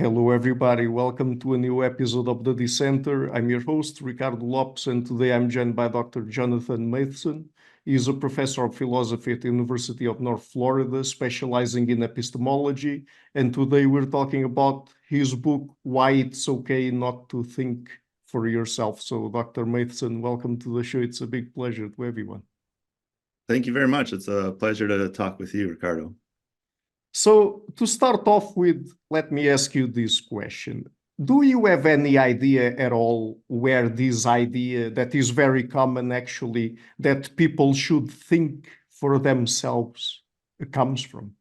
Hello, everybody. Welcome to a new episode of the Dissenter. I'm your host, Ricardo Lopes, and today I'm joined by Dr. Jonathan Matheson. He is a professor of philosophy at the University of North Florida, specializing in epistemology. And today we're talking about his book, Why It's Okay Not to Think for Yourself. So, Dr. Matheson, welcome to the show. It's a big pleasure to everyone. Thank you very much. It's a pleasure to talk with you, Ricardo. So to start off with, let me ask you this question. Do you have any idea at all where this idea that is very common actually, that people should think for themselves comes from?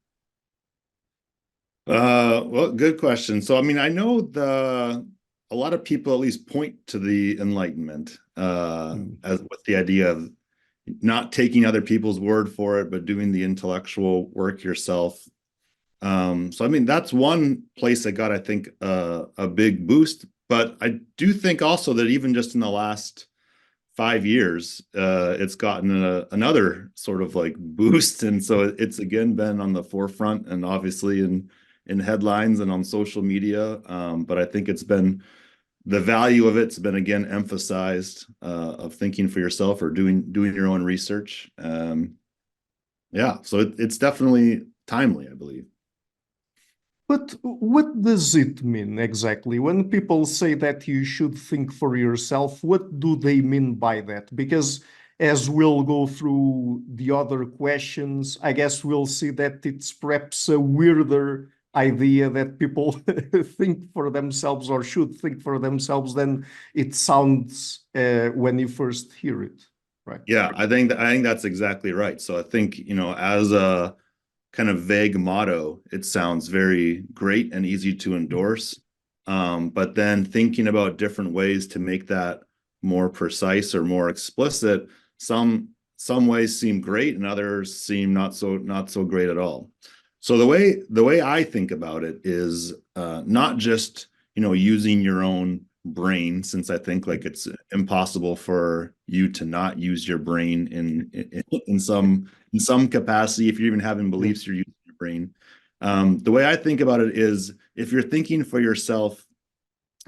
Well, good question. So, I know a lot of people at least point to the Enlightenment as with the idea of not taking other people's word for it, but doing the intellectual work yourself. So that's one place that got, I think, a big boost. But I do think also that even just in the last 5 years, it's gotten another sort of like boost. And so it's again been on the forefront and obviously in headlines and on social media. But I think it's been the value of it's been again emphasized of thinking for yourself or doing your own research. Yeah, so it's definitely timely, I believe. But what does it mean exactly? When people say that you should think for yourself, what do they mean by that? Because as we'll go through the other questions, I guess we'll see that it's perhaps a weirder idea that people think for themselves or should think for themselves than it sounds when you first hear it, right? Yeah, I think that's exactly right. So I think, as a kind of vague motto, it sounds very great and easy to endorse. But then thinking about different ways to make that more precise or more explicit, some ways seem great and others seem not so great at all. So the way I think about it is not just using your own brain, since I think like it's impossible for you to not use your brain in some capacity. If you're even having beliefs, you're using your brain. The way I think about it is if you're thinking for yourself,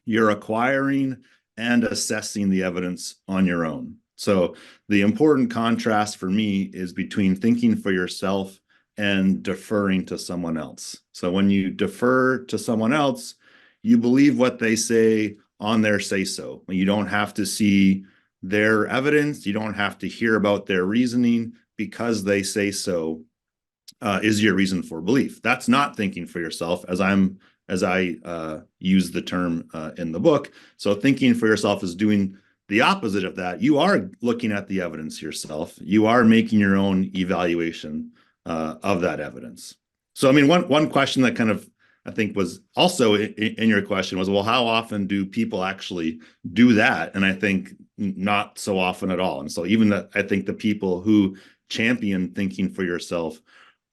you're acquiring and assessing the evidence on your own. So the important contrast for me is between thinking for yourself and deferring to someone else. So when you defer to someone else, you believe what they say on their say-so. You don't have to see their evidence. You don't have to hear about their reasoning. Because they say so is your reason for belief. That's not thinking for yourself, as I use the term in the book. So thinking for yourself is doing the opposite of that. You are looking at the evidence yourself. You are making your own evaluation of that evidence. So one question that kind of I think was also in your question was, well, how often do people actually do that? And I think not so often at all. And so even I think the people who champion thinking for yourself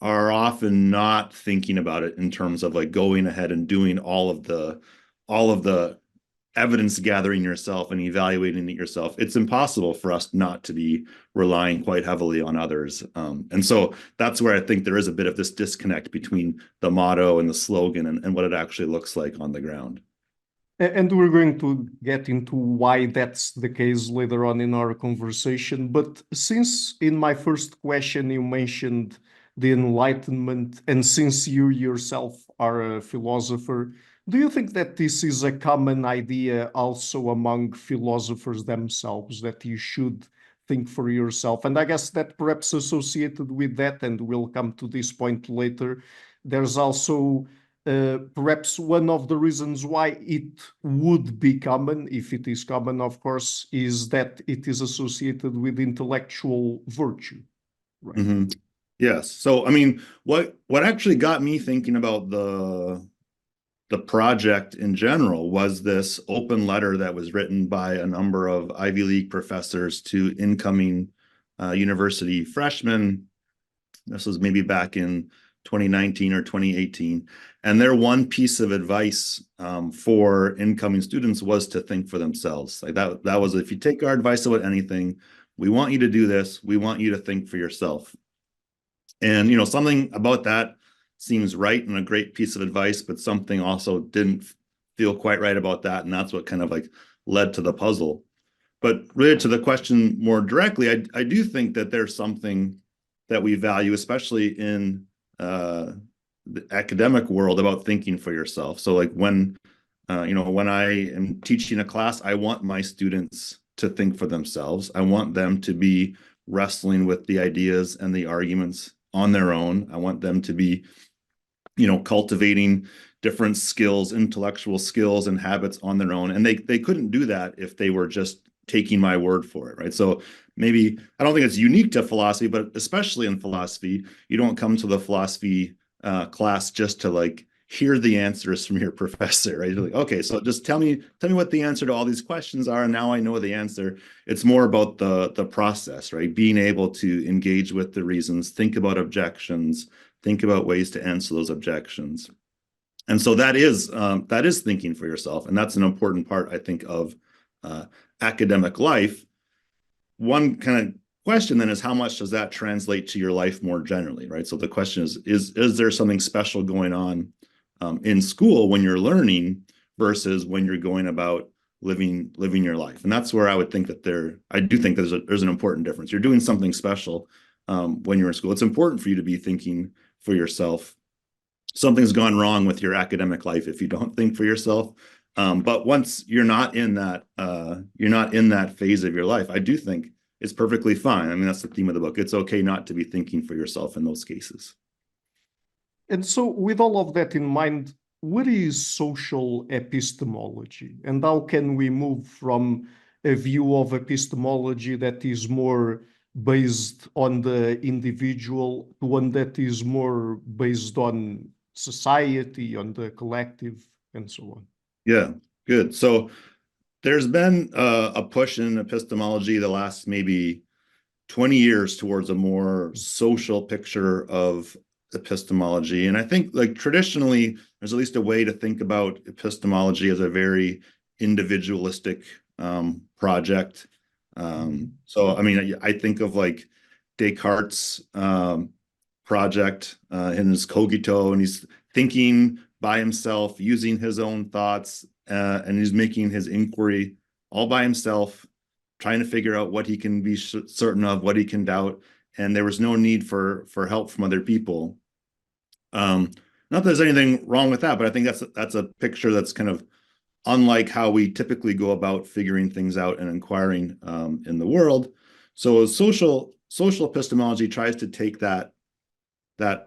are often not thinking about it in terms of like going ahead and doing all of the evidence gathering yourself and evaluating it yourself. It's impossible for us not to be relying quite heavily on others. And so that's where I think there is a bit of this disconnect between the motto and the slogan and what it actually looks like on the ground. And we're going to get into why that's the case later on in our conversation. But since in my first question you mentioned the Enlightenment, and since you yourself are a philosopher, do you think that this is a common idea also among philosophers themselves, that you should think for yourself? And I guess that perhaps associated with that, and we'll come to this point later, there's also perhaps one of the reasons why it would be common, if it is common, of course, is that it is associated with intellectual virtue, right? Mm-hmm. Yes. So, what actually got me thinking about the project in general was this open letter that was written by a number of Ivy League professors to incoming university freshmen. This was maybe back in 2019 or 2018. And their one piece of advice for incoming students was to think for themselves. Like that was, if you take our advice about anything, we want you to do this. We want you to think for yourself. And, something about that seems right and a great piece of advice, but something also didn't feel quite right about that. And that's what kind of like led to the puzzle. But related to the question more directly, I do think that there's something that we value, especially in the academic world, about thinking for yourself. So like when I am teaching a class, I want my students to think for themselves. I want them to be wrestling with the ideas and the arguments on their own. I want them to be, cultivating different skills, intellectual skills and habits on their own. And they couldn't do that if they were just taking my word for it, right? So maybe, I don't think it's unique to philosophy, but especially in philosophy, you don't come to the philosophy class just to like hear the answers from your professor, right? You're like, okay, so just tell me what the answer to all these questions are, and now I know the answer. It's more about the process, right? Being able to engage with the reasons, think about objections, think about ways to answer those objections. And so that is thinking for yourself, and that's an important part, I think, of academic life. One kind of question then is, how much does that translate to your life more generally, right? So the question is there something special going on in school when you're learning versus when you're going about living your life? And that's where I would think that I do think there's an important difference. You're doing something special when you're in school. It's important for you to be thinking for yourself. Something's gone wrong with your academic life if you don't think for yourself. But once you're not in that phase of your life, I do think it's perfectly fine. I mean, that's the theme of the book. It's okay not to be thinking for yourself in those cases. And so with all of that in mind, what is social epistemology? And how can we move from a view of epistemology that is more based on the individual to one that is more based on society, on the collective, and so on? Yeah, good. So there's been a push in epistemology the last maybe 20 years towards a more social picture of epistemology. And I think like traditionally, there's at least a way to think about epistemology as a very individualistic project. So, I mean, I think of like Descartes' project in his cogito, and he's thinking by himself, using his own thoughts, and he's making his inquiry all by himself, trying to figure out what he can be certain of, what he can doubt, and there was no need for help from other people. Not that there's anything wrong with that, but I think that's a picture that's kind of unlike how we typically go about figuring things out and inquiring in the world. So social epistemology tries to take that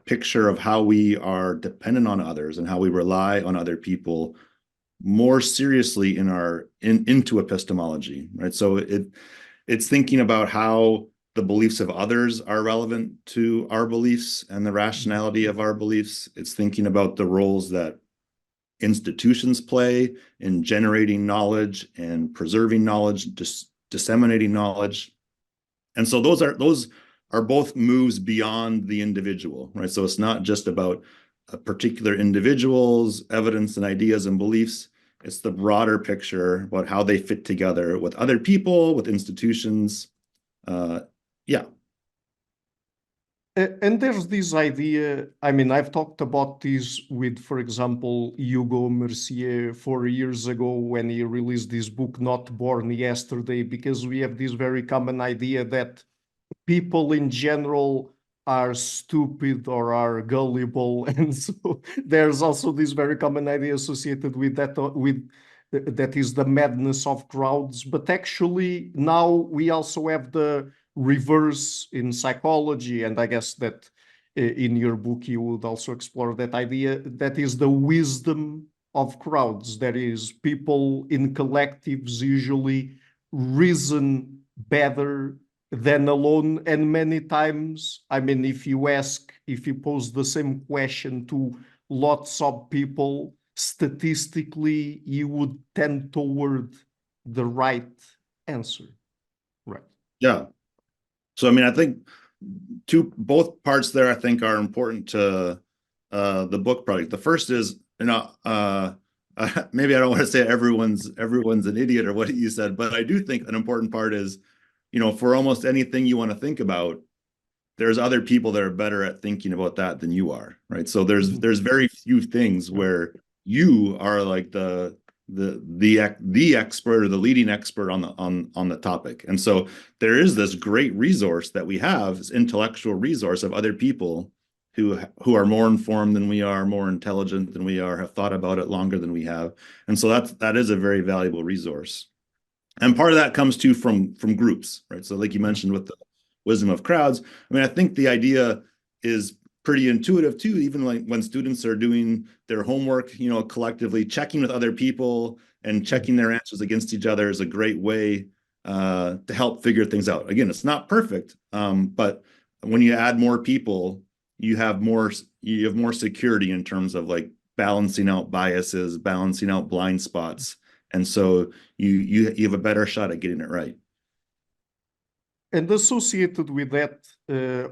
picture of how we are dependent on others and how we rely on other people more seriously into epistemology, right? So it's thinking about how the beliefs of others are relevant to our beliefs and the rationality of our beliefs. It's thinking about the roles that institutions play in generating knowledge and preserving knowledge, disseminating knowledge. And so those are both moves beyond the individual, right? So it's not just about a particular individual's evidence and ideas and beliefs. It's the broader picture about how they fit together with other people, with institutions. Yeah. And there's this idea, I mean, I've talked about this with, for example, Hugo Mercier 4 years ago when he released this book, Not Born Yesterday, because we have this very common idea that people in general are stupid or are gullible. And so there's also this very common idea associated with that is the madness of crowds. But actually now we also have the reverse in psychology, and I guess that in your book you would also explore that idea, that is the wisdom of crowds. That is, people in collectives usually reason better than alone. And many times, I mean, if you pose the same question to lots of people, statistically you would tend toward the right answer, right? Yeah. So, I mean, I think both parts there, I think, are important to the book project. The first is, maybe I don't want to say everyone's an idiot or what you said, but I do think an important part is, for almost anything you want to think about, there's other people that are better at thinking about that than you are, right? So Mhm. there's very few things where you are like the expert or the leading expert on the topic. And so there is this great resource that we have, this intellectual resource of other people who are more informed than we are, more intelligent than we are, have thought about it longer than we have. And so that is a very valuable resource. And part of that comes too from groups, right? So like you mentioned with the wisdom of crowds, I mean, I think the idea is pretty intuitive too, even like when students are doing their homework, collectively checking with other people and checking their answers against each other is a great way to help figure things out. Again, it's not perfect, but when you add more people, you have more security in terms of like balancing out biases, balancing out blind spots. And so you have a better shot at getting it right. And associated with that,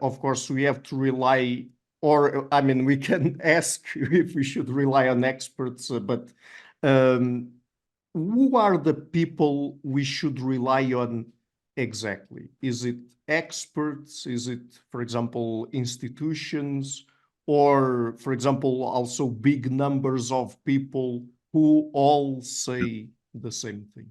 of course, we have to rely, or I mean, we can ask if we should rely on experts, but um, who are the people we should rely on exactly? Is it experts? Is it, for example, institutions? Or, for example, also big numbers of people who all say the same thing?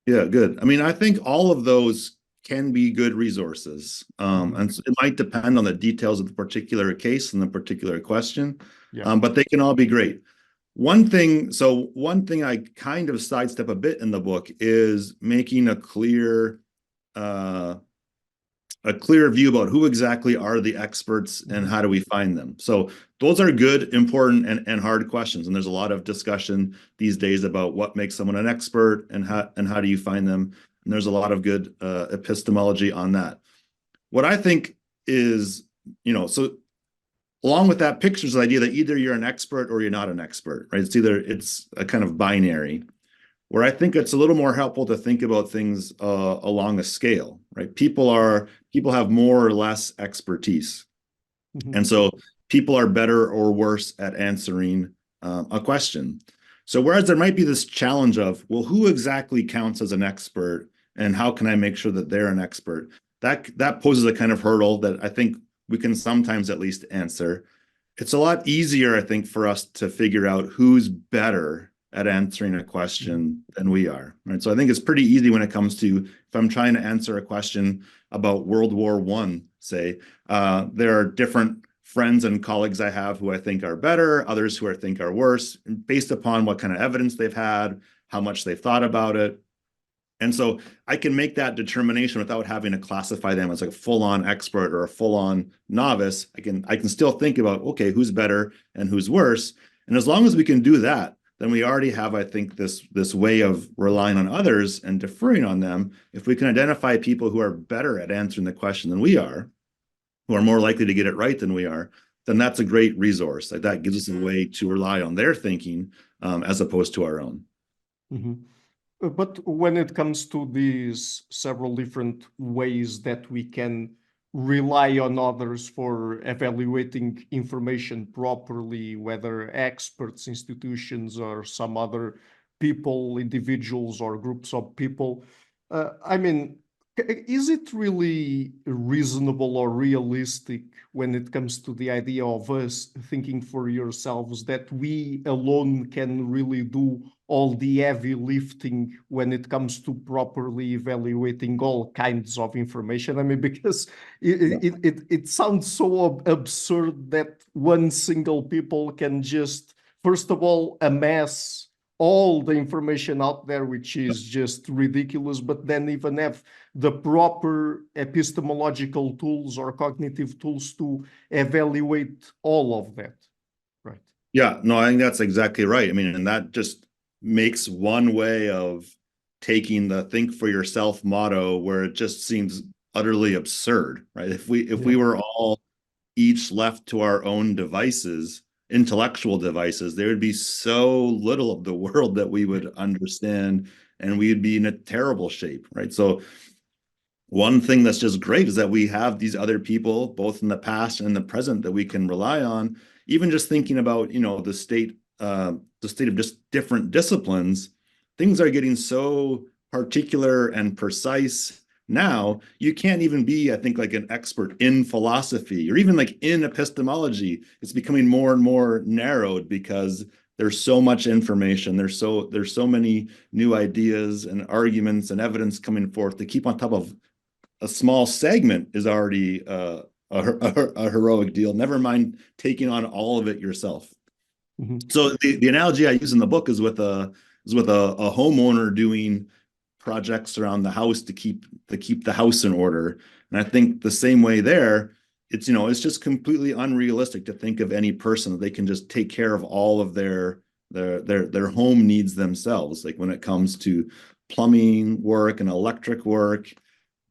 Yeah, good. I mean, I think all of those can be good resources. Mhm. And so it might depend on the details of the particular case and the particular question, Yeah. but they can all be great. One thing I kind of sidestep a bit in the book is making uh, a clear view about who exactly are the experts and Mhm. how do we find them. So those are good, important, and hard questions. And there's a lot of discussion these days about what makes someone an expert and how do you find them. And there's a lot of good epistemology on that. What I think is, so along with that pictures the idea that either you're an expert or you're not an expert, right? It's a kind of binary where I think it's a little more helpful to think about things along a scale, right? People have more or less expertise, Mhm. and so people are better or worse at answering a question. So whereas there might be this challenge of, well, who exactly counts as an expert, and how can I make sure that they're an expert? That poses a kind of hurdle that I think we can sometimes at least answer. It's a lot easier, I think, for us to figure out who's better at answering a Mhm. question than we are. Right. So I think it's pretty easy when it comes to if I'm trying to answer a question about World War One, say, there are different friends and colleagues I have who I think are better, others who I think are worse, based upon what kind of evidence they've had, how much they've thought about it. And so I can make that determination without having to classify them as like a full-on expert or a full-on novice. I can still think about, okay, who's better and who's worse. And as long as we can do that, then we already have, I think, this way of relying on others and deferring on them. If we can identify people who are better at answering the question than we are, who are more likely to get it right than we are, then that's a great resource. Like that gives us a way to rely on their thinking as opposed to our own. Mhm. But when it comes to these several different ways that we can rely on others for evaluating information properly, whether experts, institutions, or some other people, individuals, or groups of people, I mean, is it really reasonable or realistic when it comes to the idea of us thinking for yourselves that we alone can really do all the heavy lifting when it comes to properly evaluating all kinds of information? I mean, because it sounds so absurd that one single people can just, first of all, amass all the information out there, which is just ridiculous, but then even have the proper epistemological tools or cognitive tools to evaluate all of that. Right. Yeah, no, I think that's exactly right. I mean, and that just makes one way of taking the think for yourself motto where it just seems utterly absurd, right? If we Yeah. were all each left to our own devices, intellectual devices, there would be so little of the world that we would understand and we'd be in a terrible shape, right? So one thing that's just great is that we have these other people, both in the past and in the present, that we can rely on. Even just thinking about, the state of just different disciplines, things are getting so particular and precise. Now you can't even be, I think, like an expert in philosophy or even like in epistemology. It's becoming more and more narrowed because there's so much information. There's so many new ideas and arguments and evidence coming forth. To keep on top of a small segment is already a heroic deal. Never mind taking on all of it yourself. So the analogy I use in the book is with a homeowner doing projects around the house to keep the house in order. And I think the same way there, it's just completely unrealistic to think of any person that they can just take care of all of their home needs themselves. Like when it comes to plumbing work and electric work,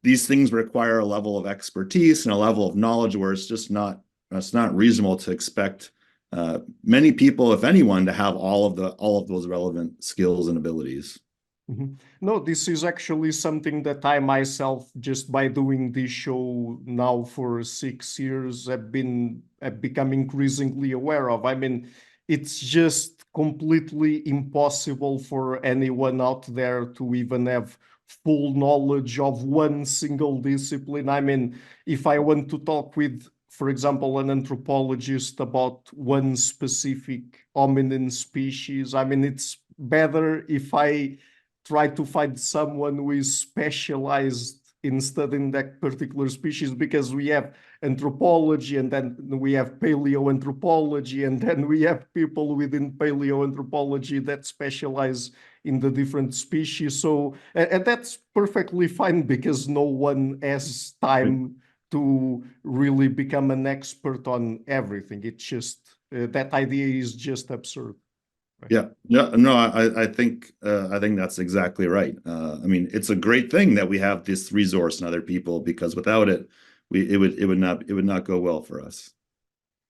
these things require a level of expertise and a level of knowledge where it's not reasonable to expect many people, if anyone, to have all of those relevant skills and abilities. No, this is actually something that I myself, just by doing this show now for 6 years, have become increasingly aware of. I mean, it's just completely impossible for anyone out there to even have full knowledge of one single discipline. I mean, if I want to talk with, for example, an anthropologist about one specific hominin species, I mean, it's better if I try to find someone who is specialized in studying that particular species, because we have anthropology and then we have paleoanthropology and then we have people within paleoanthropology that specialize in the different species. So, and that's perfectly fine because no one has time to really become an expert on everything. It's just that idea is just absurd. Right? Yeah, no, I think that's exactly right. I mean, it's a great thing that we have this resource in other people, because without it, it would not go well for us.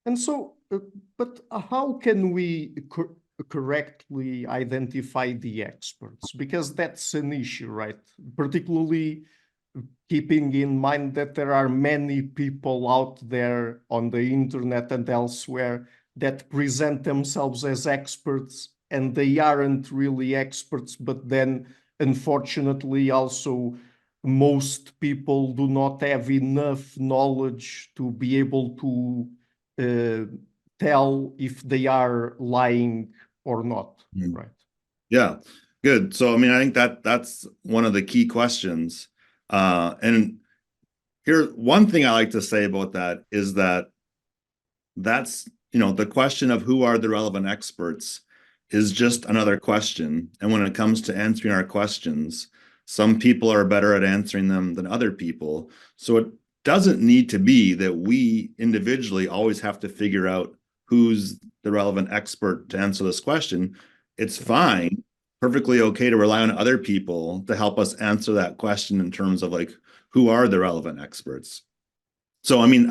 And so, but how can we correctly identify the experts? Because that's an issue, right? Particularly keeping in mind that there are many people out there on the internet and elsewhere that present themselves as experts, and they aren't really experts, but then unfortunately also most people do not have enough knowledge to be able to tell if they are lying or not, right? Yeah, good. So, I mean, I think that's one of the key questions. And here, one thing I like to say about that is that's the question of who are the relevant experts is just another question. And when it comes to answering our questions, some people are better at answering them than other people. So it doesn't need to be that we individually always have to figure out who's the relevant expert to answer this question. It's fine, perfectly okay to rely on other people to help us answer that question in terms of like, who are the relevant experts? So, I mean,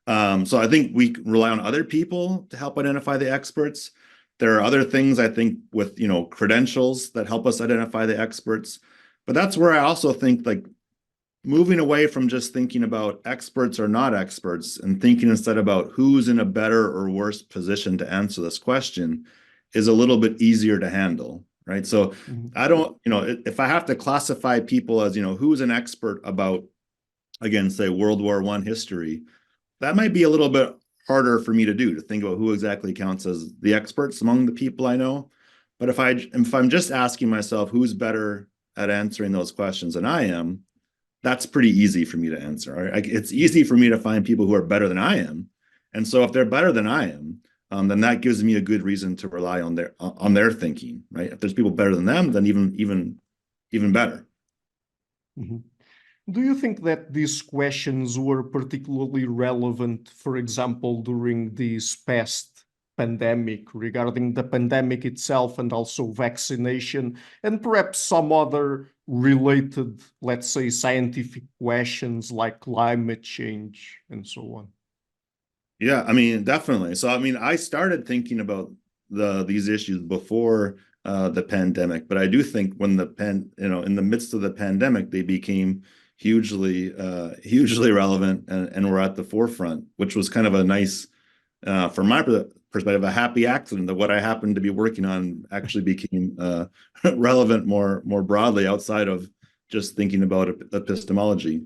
so I think we rely on other people to help identify the experts. There are other things, I think, with, credentials that help us identify the experts. But that's where I also think, like, moving away from just thinking about experts or not experts and thinking instead about who's in a better or worse position to answer this question is a little bit easier to handle, right? So I don't, if I have to classify people as, who's an expert about, again, say World War I history, that might be a little bit harder for me to do, to think about who exactly counts as the experts among the people I know. But if I'm just asking myself who's better at answering those questions than I am, that's pretty easy for me to answer. Right? It's easy for me to find people who are better than I am. And so if they're better than I am, then that gives me a good reason to rely on their thinking, right? If there's people better than them, then even better. Do you think that these questions were particularly relevant, for example, during this past pandemic, regarding the pandemic itself and also vaccination, and perhaps some other related, let's say, scientific questions like climate change and so on? Yeah, I mean, definitely. So, I mean, I started thinking about these issues before the pandemic, but I do think when in the midst of the pandemic, they became hugely relevant and were at the forefront, which was kind of a nice, from my perspective, a happy accident that what I happened to be working on actually became relevant more broadly outside of just thinking about epistemology.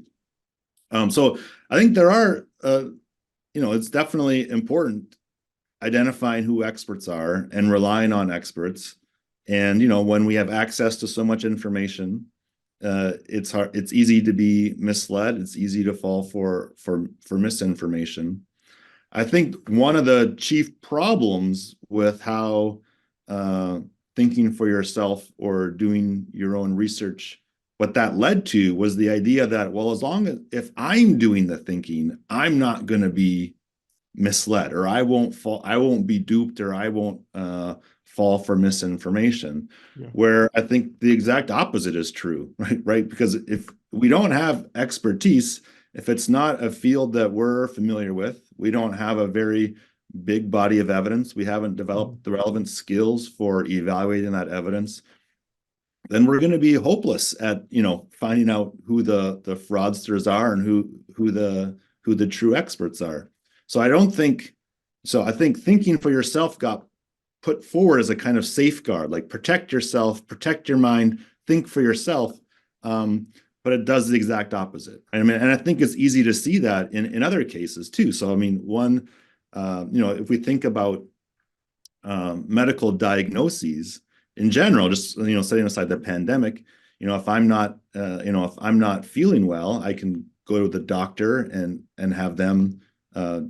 So I think there are, it's definitely important identifying who experts are and relying on experts. And, when we have access to so much information, it's easy to be misled. It's easy to fall for misinformation. I think one of the chief problems with how thinking for yourself or doing your own research, what that led to was the idea that, well, as long as if I'm doing the thinking, I'm not going to be misled, or I won't be duped, or I won't fall for misinformation. Yeah. Where I think the exact opposite is true, right? Because if we don't have expertise, if it's not a field that we're familiar with, we don't have a very big body of evidence, we haven't developed the relevant skills for evaluating that evidence, then we're going to be hopeless at finding out who the fraudsters are and who the true experts are. So I think thinking for yourself got put forward as a kind of safeguard, like protect yourself, protect your mind, think for yourself. But it does the exact opposite. I mean, and I think it's easy to see that in other cases too. So, I mean, if we think about medical diagnoses in general, just, setting aside the pandemic, if I'm not feeling well, I can go to the doctor and have them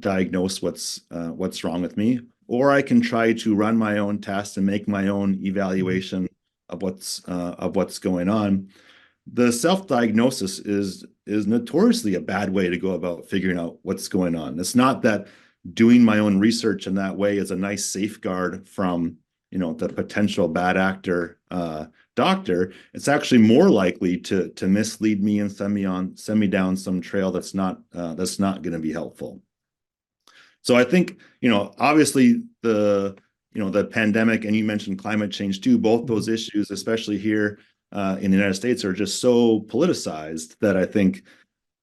diagnose what's wrong with me, or I can try to run my own tests and make my own evaluation of what's going on. The self-diagnosis is notoriously a bad way to go about figuring out what's going on. It's not that doing my own research in that way is a nice safeguard from the potential bad actor doctor. It's actually more likely to mislead me and send me down some trail that's not going to be helpful. So I think, obviously the pandemic, and you mentioned climate change too, both those issues, especially here in the United States, are just so politicized that I think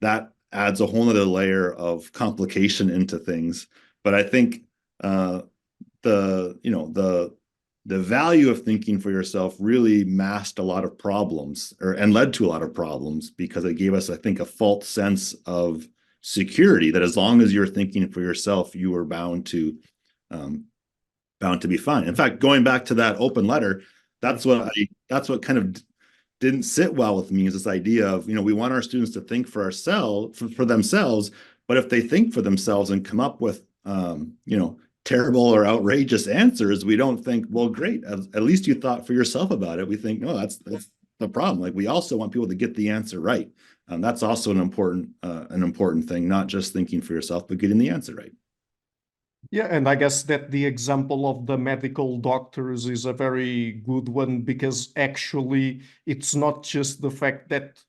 that adds a whole other layer of complication into things. But I think the value of thinking for yourself really masked a lot of problems and led to a lot of problems, because it gave us, I think, a false sense of security that as long as you're thinking for yourself, you are bound to be fine. In fact, going back to that open letter, that's what kind of didn't sit well with me, is this idea of, we want our students to think for themselves, but if they think for themselves and come up with terrible or outrageous answers, we don't think, well, great, at least you thought for yourself about it. We think, no, that's the problem. Like, we also want people to get the answer right. That's also an important thing, not just thinking for yourself, but getting the answer right. Yeah, and I guess that the example of the medical doctors is a very good one, because actually it's not just the fact that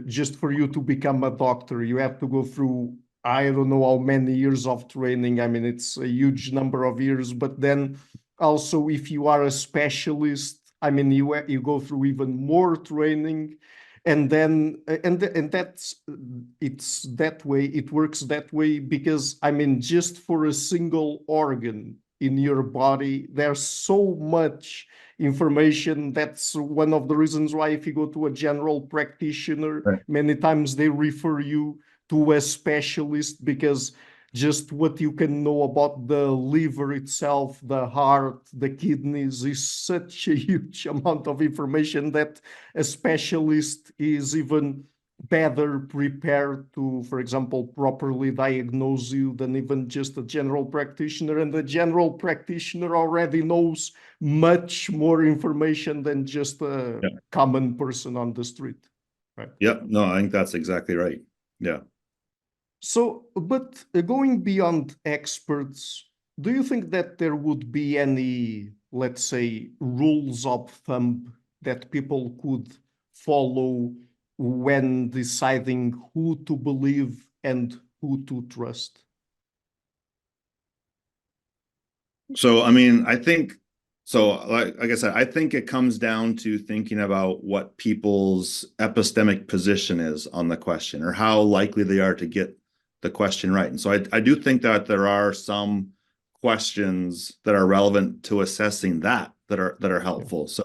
just for you to become a doctor, you have to go through, I don't know how many years of training. I mean, it's a huge number of years, but then also if you are a specialist, I mean, you go through even more training. And then it's that way, it works that way, because I mean, just for a single organ in your body, there's so much information. That's one of the reasons why if you go to a general practitioner, Right. many times they refer you to a specialist, because just what you can know about the liver itself, the heart, the kidneys, is such a huge amount of information that a specialist is even better prepared to, for example, properly diagnose you than even just a general practitioner. And the general practitioner already knows much more information than just a common person on the street. Right? Yep. No, I think that's exactly right. Yeah. So, but going beyond experts, do you think that there would be any, let's say, rules of thumb that people could follow when deciding who to believe and who to trust? So, I mean, like I said, I think it comes down to thinking about what people's epistemic position is on the question, or how likely they are to get the question right. And so I do think that there are some questions that are relevant to assessing that are helpful. So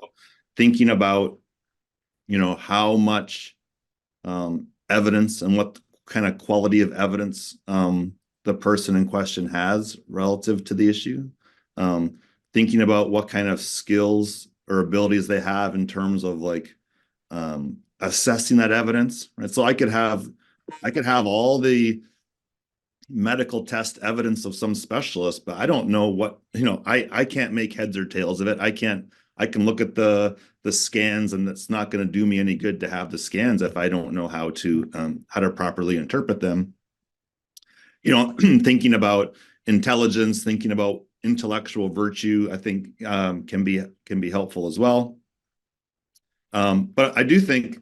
thinking about how much evidence and what kind of quality of evidence the person in question has relative to the issue. Thinking about what kind of skills or abilities they have in terms of like assessing that evidence, right? So I could have all the medical test evidence of some specialist, but I don't know what, I can't make heads or tails of it. I can look at the scans, and it's not going to do me any good to have the scans if I don't know how to properly interpret them. Thinking about intelligence, thinking about intellectual virtue, I think can be helpful as well. But I do think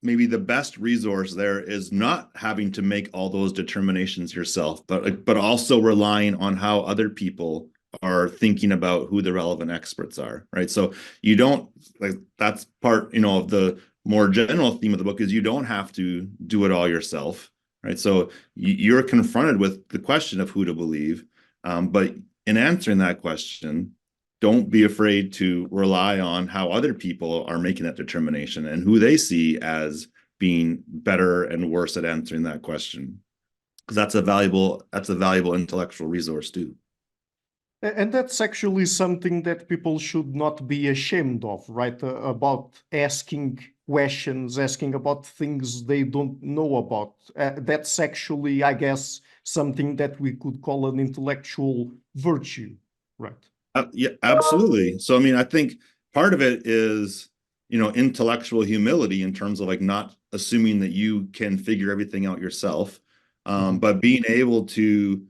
maybe the best resource there is not having to make all those determinations yourself, but also relying on how other people are thinking about who the relevant experts are, right? So you don't, like, that's part, of the more general theme of the book, is you don't have to do it all yourself, right? So you're confronted with the question of who to believe, but in answering that question, don't be afraid to rely on how other people are making that determination and who they see as being better and worse at answering that question, because that's a valuable intellectual resource too. And that's actually something that people should not be ashamed of, right? About asking questions, asking about things they don't know about. That's actually, I guess, something that we could call an intellectual virtue, right? Yeah, absolutely. So, I mean, I think part of it is, intellectual humility in terms of like not assuming that you can figure everything out yourself, but being able to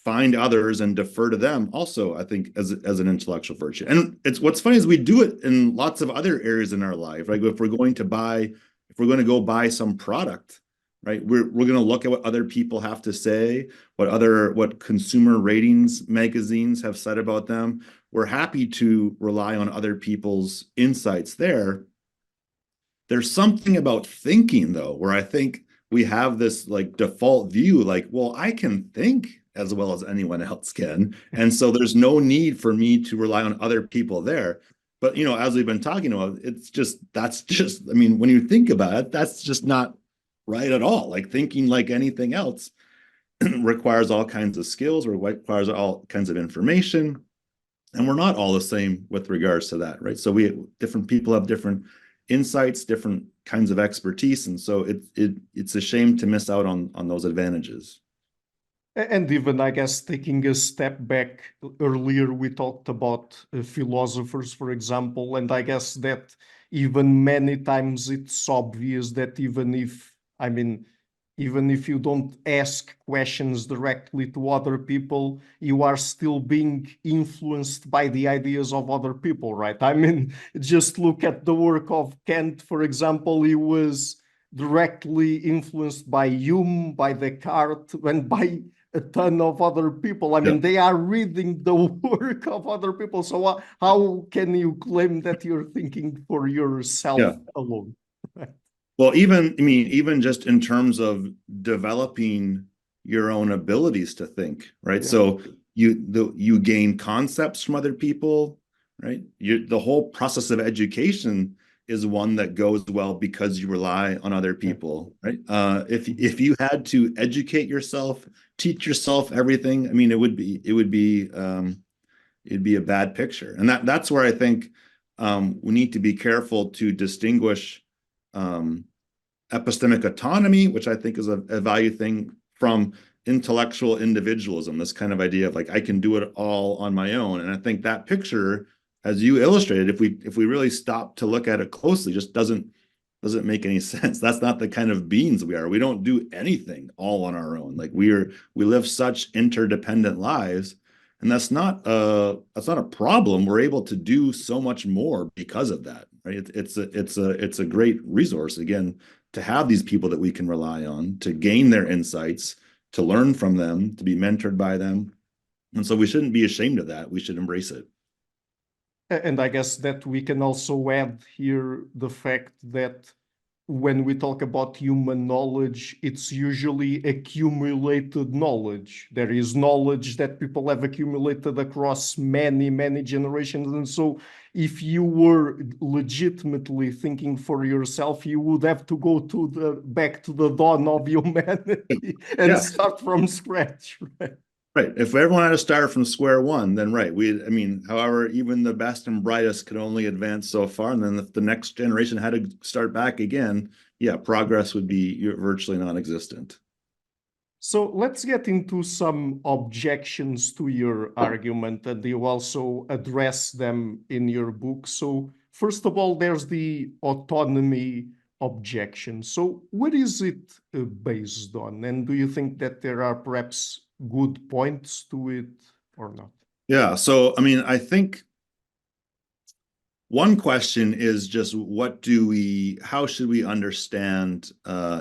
find others and defer to them also, I think, as an intellectual virtue. And it's what's funny is we do it in lots of other areas in our life, right? If we're going to go buy some product, right, we're going to look at what other people have to say, what consumer ratings magazines have said about them. We're happy to rely on other people's insights there. There's something about thinking, though, where I think we have this like default view, like, well, I can think as well as anyone else can, and so there's no need for me to rely on other people there. But as we've been talking about, I mean, when you think about it, that's just not right at all. Like, thinking like anything else requires all kinds of skills, or requires all kinds of information, and we're not all the same with regards to that, right? So different people have different insights, different kinds of expertise, and so it's a shame to miss out on those advantages. And even, I guess, taking a step back, earlier we talked about philosophers, for example, and I guess that even many times it's obvious that even if you don't ask questions directly to other people, you are still being influenced by the ideas of other people, right? I mean, just look at the work of Kant, for example. He was directly influenced by Hume, by Descartes, and by a ton of other people. I mean, they are reading the work of other people. So how can you claim that you're thinking for yourself alone? Well, even just in terms of developing your own abilities to think, right? Yeah. So you gain concepts from other people, right? The whole process of education is one that goes well because you rely on other people, right? If you had to educate yourself, teach yourself everything, I mean, it'd be a bad picture. And that's where I think we need to be careful to distinguish epistemic autonomy, which I think is a value thing, from intellectual individualism, this kind of idea of like, I can do it all on my own. And I think that picture, as you illustrated, if we really stop to look at it closely, just doesn't make any sense. That's not the kind of beings we are. We don't do anything all on our own. Like, we live such interdependent lives, and that's not a problem. We're able to do so much more because of that, right? It's a great resource, again, to have these people that we can rely on, to gain their insights, to learn from them, to be mentored by them. And so we shouldn't be ashamed of that. We should embrace it. And I guess that we can also add here the fact that when we talk about human knowledge, it's usually accumulated knowledge. There is knowledge that people have accumulated across many, many generations. And so if you were legitimately thinking for yourself, you would have to go back to the dawn of humanity and Yeah. start from scratch, right? Right. If everyone had to start from square one, then right. However, even the best and brightest could only advance so far. And then if the next generation had to start back again, yeah, progress would be virtually non-existent. So let's get into some objections to your argument, and you also address them in your book. So first of all, there's the autonomy objection. So what is it based on? And do you think that there are perhaps good points to it or not? Yeah. So, I think one question is just how should we understand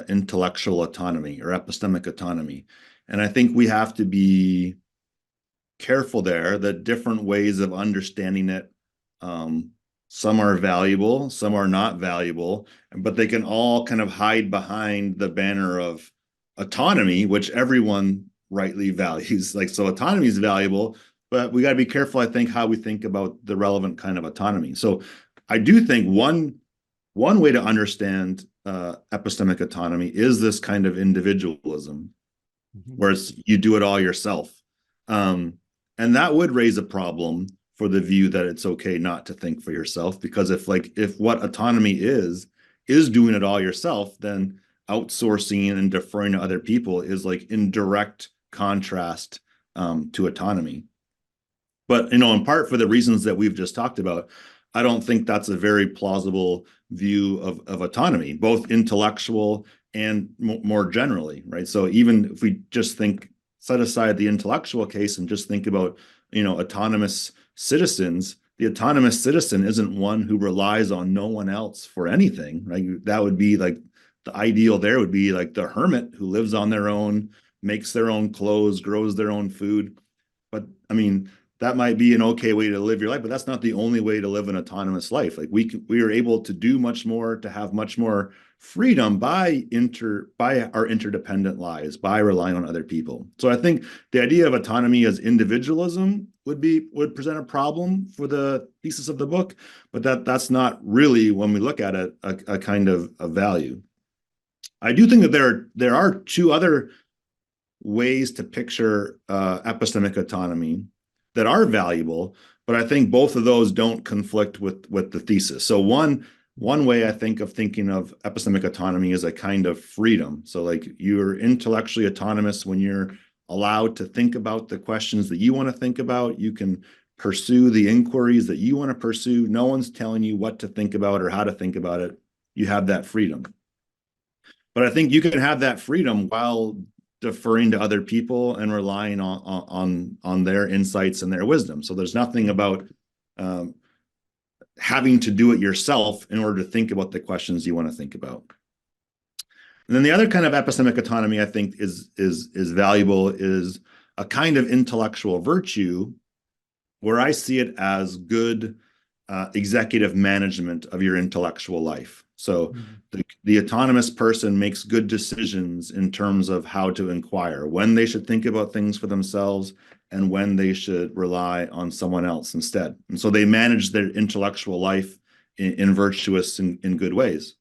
intellectual autonomy or epistemic autonomy? And I think we have to be careful there that different ways of understanding it, some are valuable, some are not valuable, but they can all kind of hide behind the banner of autonomy, which everyone rightly values. So autonomy is valuable, but we got to be careful, I think, how we think about the relevant kind of autonomy. So I do think one way to understand epistemic autonomy is this kind of individualism, where it's you do it all yourself. And that would raise a problem for the view that it's okay not to think for yourself, because if what autonomy is doing it all yourself, then outsourcing and deferring to other people is in direct contrast to autonomy. But in part for the reasons that we've just talked about, I don't think that's a very plausible view of autonomy, both intellectual and more generally, right? So even if we just set aside the intellectual case and just think about, autonomous citizens, the autonomous citizen isn't one who relies on no one else for anything, right? That would be the ideal there would be the hermit who lives on their own, makes their own clothes, grows their own food. But that might be an okay way to live your life, but that's not the only way to live an autonomous life. We are able to do much more, to have much more freedom by our interdependent lives, by relying on other people. So I think the idea of autonomy as individualism would present a problem for the thesis of the book, but that's not really, when we look at it, a kind of a value. I do think that there are two other ways to picture epistemic autonomy that are valuable, but I think both of those don't conflict with the thesis. So one way I think of thinking of epistemic autonomy is a kind of freedom. So you're intellectually autonomous when you're allowed to think about the questions that you want to think about. You can pursue the inquiries that you want to pursue. No one's telling you what to think about or how to think about it. You have that freedom. But I think you can have that freedom while deferring to other people and relying on their insights and their wisdom. So there's nothing about having to do it yourself in order to think about the questions you want to think about. And then the other kind of epistemic autonomy I think is valuable is a kind of intellectual virtue, where I see it as good executive management of your intellectual life. So the autonomous person makes good decisions in terms of how to inquire, when they should think about things for themselves and when they should rely on someone else instead. And so they manage their intellectual life in virtuous and in good ways.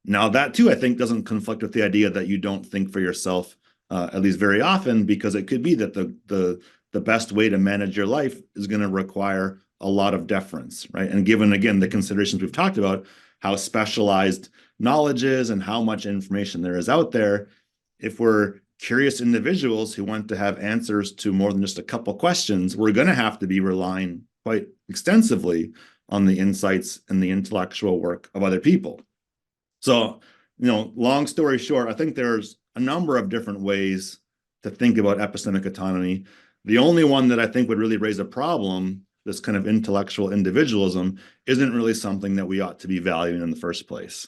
Now that too, I think, doesn't conflict with the idea that you don't think for yourself, at least very often, because it could be that the best way to manage your life is going to require a lot of deference, right? And given, again, the considerations we've talked about, how specialized knowledge is and how much information there is out there, if we're curious individuals who want to have answers to more than just a couple questions, we're going to have to be relying quite extensively on the insights and the intellectual work of other people. So, long story short, I think there's a number of different ways to think about epistemic autonomy. The only one that I think would really raise a problem, this kind of intellectual individualism, isn't really something that we ought to be valuing in the first place.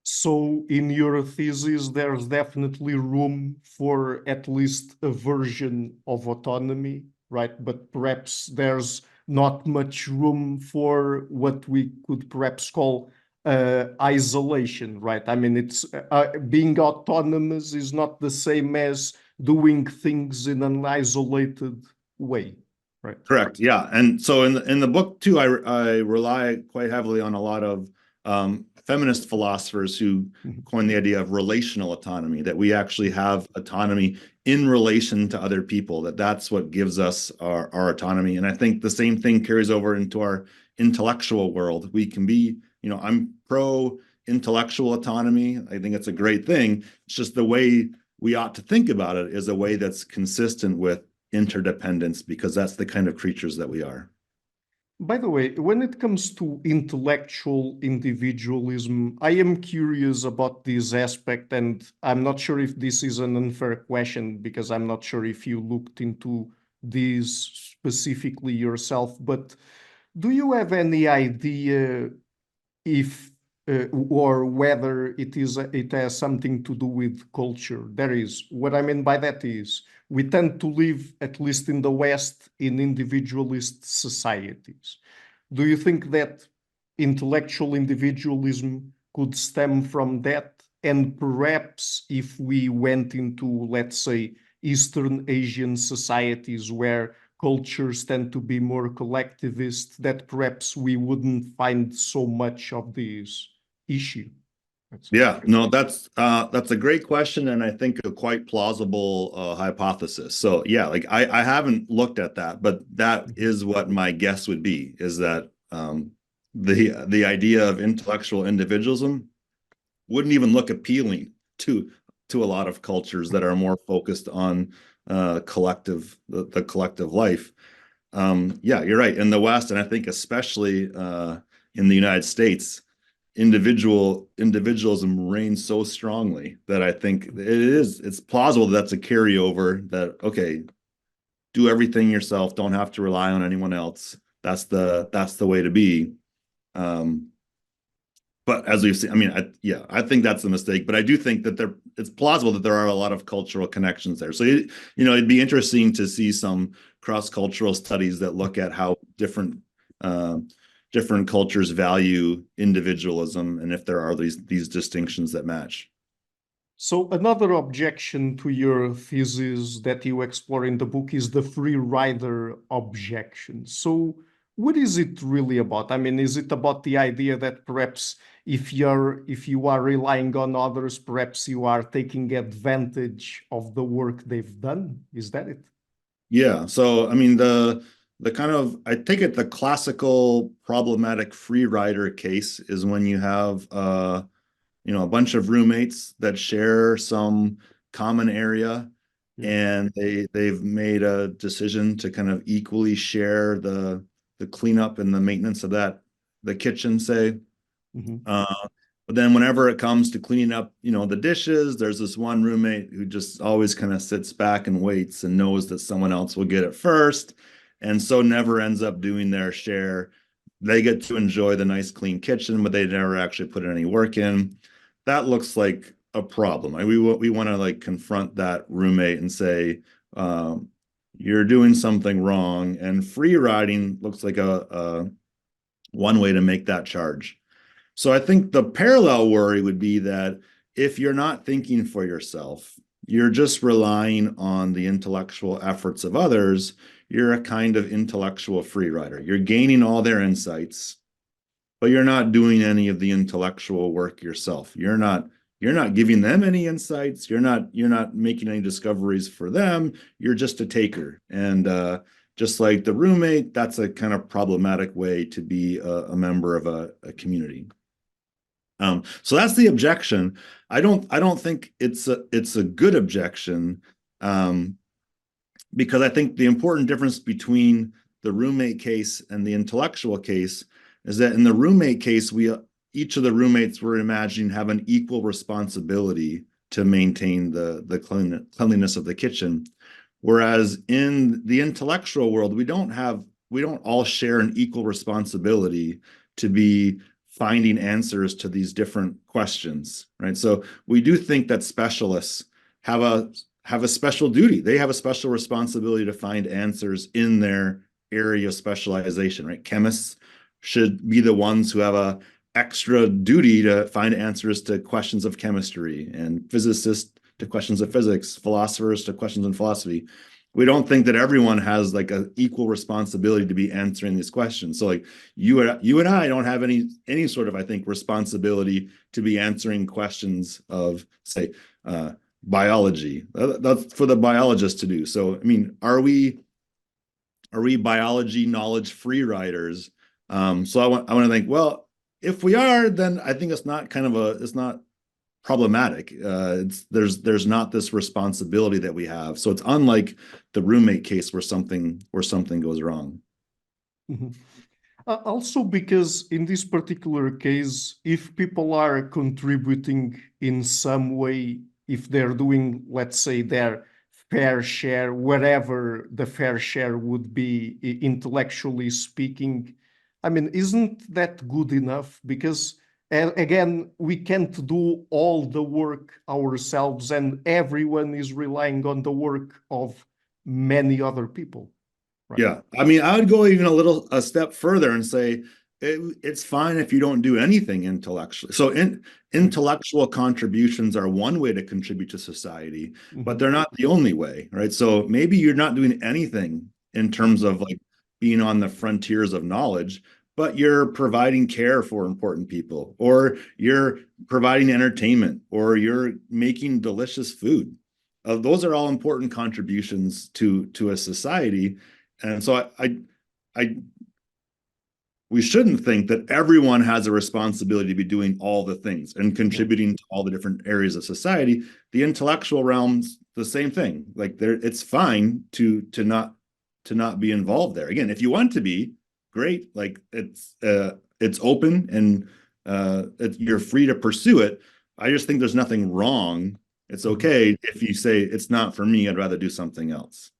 So in your thesis, there's definitely room for at least a version of autonomy, right? But perhaps there's not much room for what we could perhaps call isolation, right? I mean, it's being autonomous is not the same as doing things in an isolated way, right? Correct. Yeah. And so in the book too, I rely quite heavily on a lot of feminist philosophers who Mhm. coined the idea of relational autonomy, that we actually have autonomy in relation to other people, that's what gives us our autonomy. And I think the same thing carries over into our intellectual world. We can be, I'm pro intellectual autonomy. I think it's a great thing. It's just the way we ought to think about it is a way that's consistent with interdependence, because that's the kind of creatures that we are. By the way, when it comes to intellectual individualism, I am curious about this aspect, and I'm not sure if this is an unfair question because I'm not sure if you looked into this specifically yourself, but do you have any idea if or whether it has something to do with culture? There is, what I mean by that is we tend to live, at least in the West, in individualist societies. Do you think that intellectual individualism could stem from that? And perhaps if we went into, let's say, Eastern Asian societies where cultures tend to be more collectivist, that perhaps we wouldn't find so much of this issue. Yeah, no, that's a great question, and I think a quite plausible hypothesis. So yeah, like I haven't looked at that, but that is what my guess would be, is that the idea of intellectual individualism wouldn't even look appealing to a lot of cultures that are more focused on the collective life. Yeah, you're right. In the West, and I think especially in the United States, individualism reigns so strongly that I think it's plausible that's a carryover, that okay, do everything yourself, don't have to rely on anyone else. That's the way to be. But as we've seen, I mean, I think that's a mistake. But I do think that it's plausible that there are a lot of cultural connections there. So it'd be interesting to see some cross-cultural studies that look at how different cultures value individualism, and if there are these distinctions that match. So another objection to your thesis that you explore in the book is the free rider objection. So what is it really about? I mean, is it about the idea that perhaps if you are relying on others, perhaps you are taking advantage of the work they've done? Is that it? Yeah. So I mean, the kind of, I take it, the classical problematic free rider case is when you have a bunch of roommates that share some common area, and they've made a decision to kind of equally share the cleanup and the maintenance of the kitchen, say. Mhm. But then whenever it comes to cleaning up, the dishes, there's this one roommate who just always kind of sits back and waits and knows that someone else will get it first, and so never ends up doing their share. They get to enjoy the nice clean kitchen, but they never actually put any work in. That looks like a problem. We want to like confront that roommate and say, you're doing something wrong. And free riding looks like a one way to make that charge. So I think the parallel worry would be that if you're not thinking for yourself, you're just relying on the intellectual efforts of others, you're a kind of intellectual free rider. You're gaining all their insights, but you're not doing any of the intellectual work yourself. You're not giving them any insights. You're not making any discoveries for them. You're just a taker. And just like the roommate, that's a kind of problematic way to be a member of a community. So that's the objection. I don't think it's a good objection, because I think the important difference between the roommate case and the intellectual case is that in the roommate case, each of the roommates we're imagining have an equal responsibility to maintain the cleanliness of the kitchen. Whereas in the intellectual world, we don't all share an equal responsibility to be finding answers to these different questions, right? So we do think that specialists have a special duty. They have a special responsibility to find answers in their area of specialization, right? Chemists should be the ones who have a extra duty to find answers to questions of chemistry, and physicists to questions of physics, philosophers to questions in philosophy. We don't think that everyone has like an equal responsibility to be answering these questions. So like you and I don't have any sort of, I think, responsibility to be answering questions of, say, biology. That's for the biologists to do. So I mean, are we biology knowledge free riders? So I want to think, well, if we are, then I think it's not problematic. There's not this responsibility that we have. So it's unlike the roommate case where something goes wrong. Mhm. Also, because in this particular case, if people are contributing in some way, if they're doing, let's say, their fair share, wherever the fair share would be, intellectually speaking, I mean, isn't that good enough? Because again, we can't do all the work ourselves, and everyone is relying on the work of many other people. Right. Yeah, I mean, I would go even a step further and say it's fine if you don't do anything intellectually. So intellectual contributions are one way to contribute to society, but they're not the only way, right? So maybe you're not doing anything in terms of like being on the frontiers of knowledge, but you're providing care for important people, or you're providing entertainment, or you're making delicious food. Those are all important contributions to a society. And so we shouldn't think that everyone has a responsibility to be doing all the things and contributing to all the different areas of society. The intellectual realm's the same thing. Like it's fine to not be involved there. Again, if you want to be, great. Like it's open, and you're free to pursue it. I just think there's nothing wrong. It's okay if you say it's not for me, I'd rather do something else.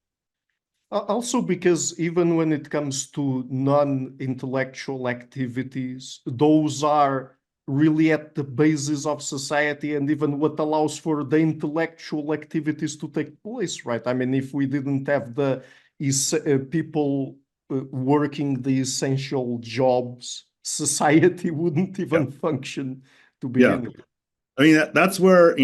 Also, because even when it comes to non-intellectual activities, those are really at the basis of society, and even what allows for the intellectual activities to take place, right? I mean, if we didn't have the people working the essential jobs, society wouldn't even function to begin with. I mean, that's where,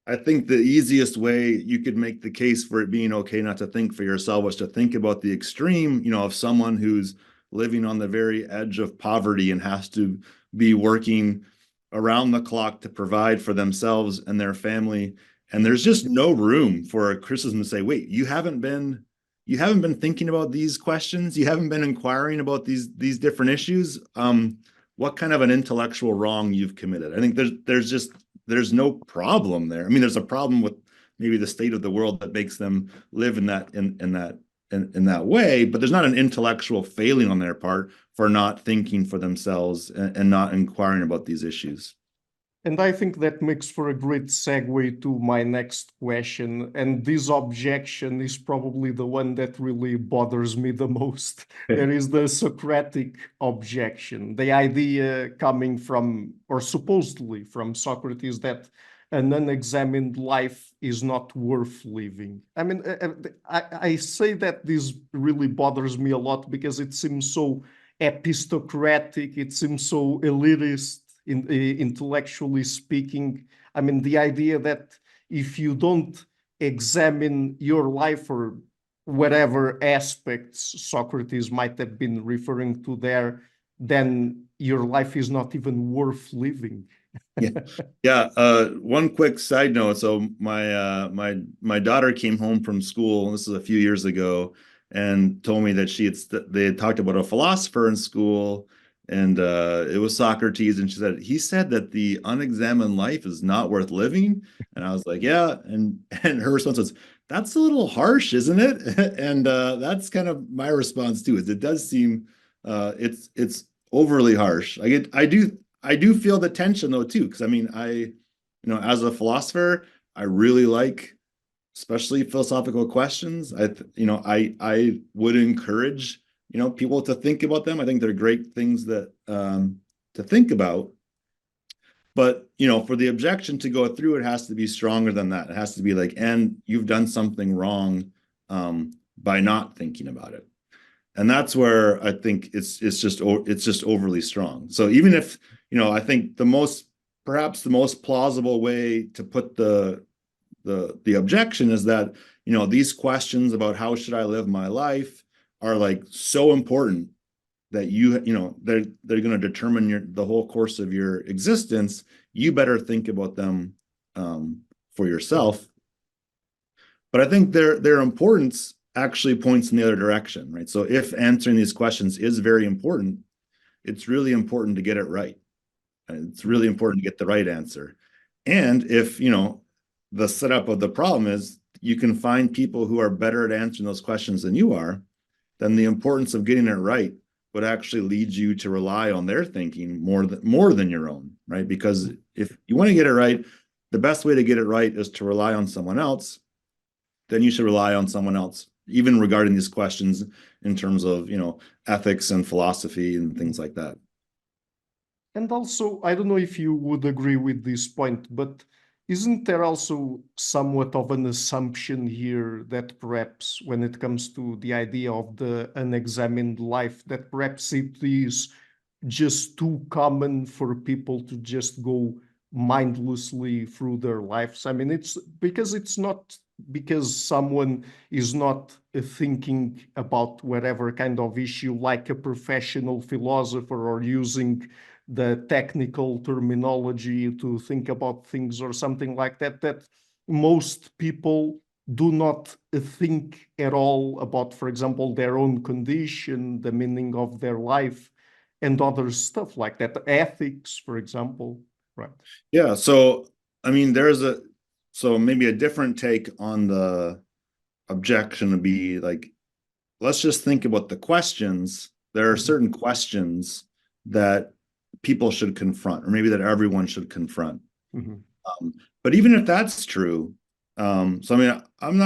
I think the easiest way you could make the case for it being okay not to think for yourself was to think about the extreme, of someone who's living on the very edge of poverty and has to be working around the clock to provide for themselves and their family. And there's just no room for a criticism to say, wait, you haven't been thinking about these questions. You haven't been inquiring about these different issues. What kind of an intellectual wrong you've committed? I think there's no problem there. I mean, there's a problem with maybe the state of the world that makes them live in that way, but there's not an intellectual failing on their part for not thinking for themselves and not inquiring about these issues. And I think that makes for a great segue to my next question. And this objection is probably the one that really bothers me the most. There is the Socratic objection, the idea coming from, or supposedly from Socrates, that an unexamined life is not worth living. I mean, I say that this really bothers me a lot because it seems so epistocratic, it seems so elitist. Intellectually speaking, I mean, the idea that if you don't examine your life or whatever aspects Socrates might have been referring to there, then your life is not even worth living. Yeah. One quick side note. So my daughter came home from school, and this is a few years ago, and told me that they had talked about a philosopher in school, and it was Socrates, and he said that the unexamined life is not worth living. And I was like, yeah. And her response was, that's a little harsh, isn't it? And that's kind of my response too, is it does seem it's overly harsh. I do feel the tension though too, because I mean, as a philosopher, I really like, especially philosophical questions. I would encourage people to think about them. I think they're great things that to think about. But for the objection to go through, it has to be stronger than that. It has to be like, and you've done something wrong by not thinking about it. And that's where I think it's just overly strong. So even if, I think perhaps the most plausible way to put the objection is that, these questions about how should I live my life are like so important that they're going to determine the whole course of your existence. You better think about them for yourself. But I think their importance actually points in the other direction, right? So if answering these questions is very important, it's really important to get it right. It's really important to get the right answer. And if, the setup of the problem is you can find people who are better at answering those questions than you are, then the importance of getting it right would actually lead you to rely on their thinking more than your own, right? Because if you want to get it right, the best way to get it right is to rely on someone else. Then you should rely on someone else, even regarding these questions in terms of, ethics and philosophy and things like that. And also, I don't know if you would agree with this point, but isn't there also somewhat of an assumption here that perhaps when it comes to the idea of the unexamined life, that perhaps it is just too common for people to just go mindlessly through their lives? I mean, it's not because someone is not thinking about whatever kind of issue like a professional philosopher or using the technical terminology to think about things or something like that, that most people do not think at all about, for example, their own condition, the meaning of their life, and other stuff like that, ethics, for example, right? Yeah. So, I mean, so maybe a different take on the objection would be like, let's just think about the questions. There are certain questions that people should confront, or maybe that everyone should confront. But even if that's true, so I mean, I'm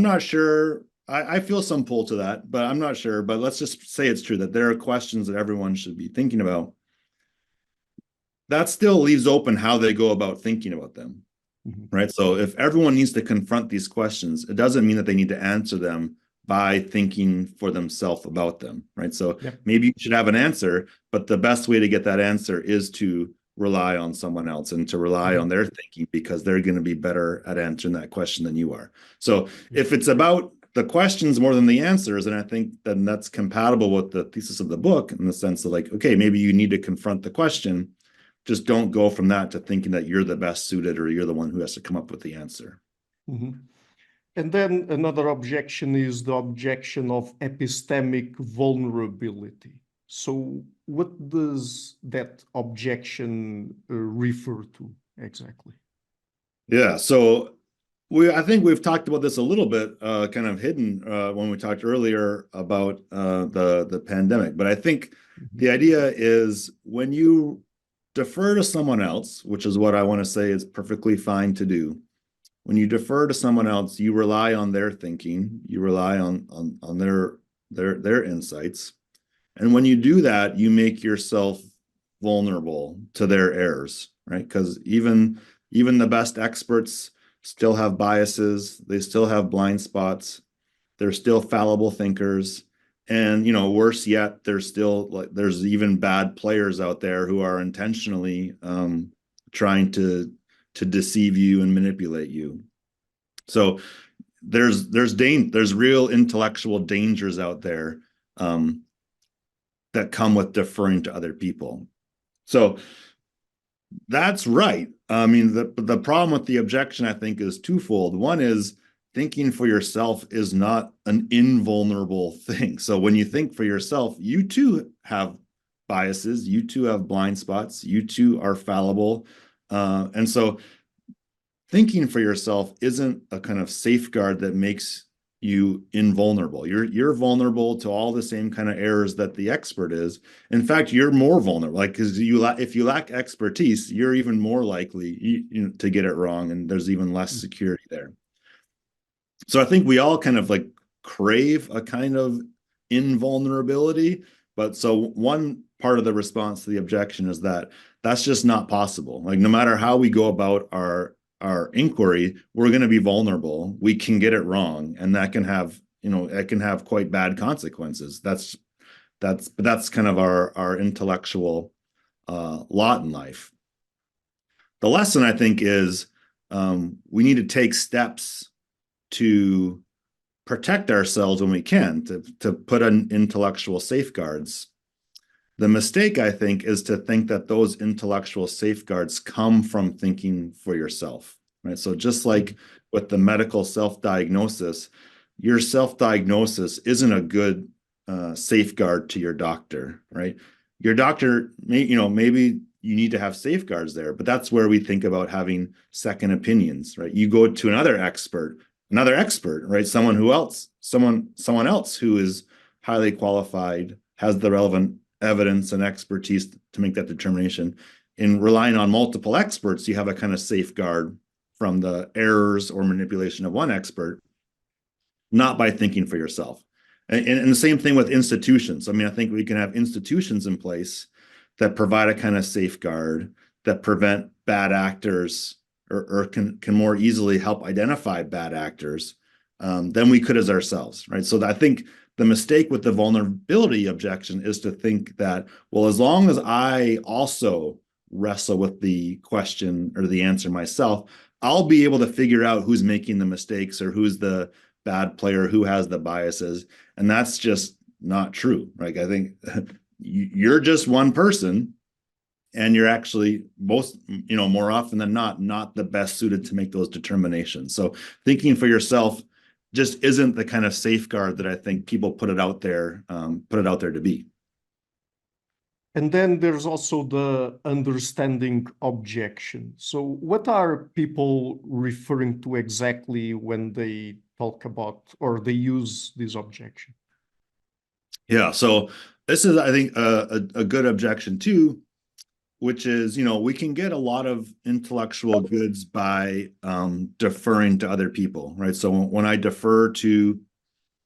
not sure. I feel some pull to that, but I'm not sure. But let's just say it's true that there are questions that everyone should be thinking about. That still leaves open how they go about thinking about them, right? So if everyone needs to confront these questions, it doesn't mean that they need to answer them by thinking for themselves about them, right? So maybe you should have an answer, but the best way to get that answer is to rely on someone else and to rely on their thinking, because they're going to be better at answering that question than you are. So if it's about the questions more than the answers, and I think then that's compatible with the thesis of the book, in the sense of like, okay, maybe you need to confront the question. Just don't go from that to thinking that you're the best suited or you're the one who has to come up with the answer. And then another objection is the objection of epistemic vulnerability. So what does that objection refer to exactly? Yeah, so I think we've talked about this a little bit, kind of hidden when we talked earlier about the pandemic. But I think the idea is when you defer to someone else, which is what I want to say is perfectly fine to do. When you defer to someone else, you rely on their thinking, you rely on their insights. And when you do that, you make yourself vulnerable to their errors, right? Because even the best experts still have biases, they still have blind spots, they're still fallible thinkers. And worse yet, there's even bad players out there who are intentionally trying to deceive you and manipulate you. So there's real intellectual dangers out there that come with deferring to other people. So that's right. I mean, the problem with the objection, I think, is twofold. One is thinking for yourself is not an invulnerable thing. So when you think for yourself, you too have biases, you too have blind spots, you too are fallible. And so thinking for yourself isn't a kind of safeguard that makes you invulnerable. You're vulnerable to all the same kind of errors that the expert is. In fact, you're more vulnerable, like, because if you lack expertise, you're even more likely to get it wrong, and there's even less security there. So I think we all kind of like crave a kind of invulnerability. But so one part of the response to the objection is that that's just not possible. Like, no matter how we go about our inquiry, we're going to be vulnerable. We can get it wrong, and that can have it can have quite bad consequences. That's kind of our intellectual lot in life. The lesson, I think, is we need to take steps to protect ourselves when we can, to put in intellectual safeguards. The mistake, I think, is to think that those intellectual safeguards come from thinking for yourself, right? So just like with the medical self-diagnosis, your self-diagnosis isn't a good safeguard to your doctor, right? Your doctor, maybe you need to have safeguards there, but that's where we think about having second opinions, right? You go to another expert, right? Someone else who is highly qualified, has the relevant evidence and expertise to make that determination. In relying on multiple experts, you have a kind of safeguard from the errors or manipulation of one expert, not by thinking for yourself. And the same thing with institutions. I mean, I think we can have institutions in place that provide a kind of safeguard that prevent bad actors or can more easily help identify bad actors than we could as ourselves, right? So I think the mistake with the vulnerability objection is to think that, well, as long as I also wrestle with the question or the answer myself, I'll be able to figure out who's making the mistakes or who's the bad player, who has the biases. And that's just not true. Like, I think you're just one person, and you're actually more often than not the best suited to make those determinations. So thinking for yourself just isn't the kind of safeguard that I think people put it out there to be. And then there's also the understanding objection. So what are people referring to exactly when they talk about or they use this objection? Yeah, so this is, I think, a good objection too, which is, we can get a lot of intellectual goods by deferring to other people, right? So when I defer to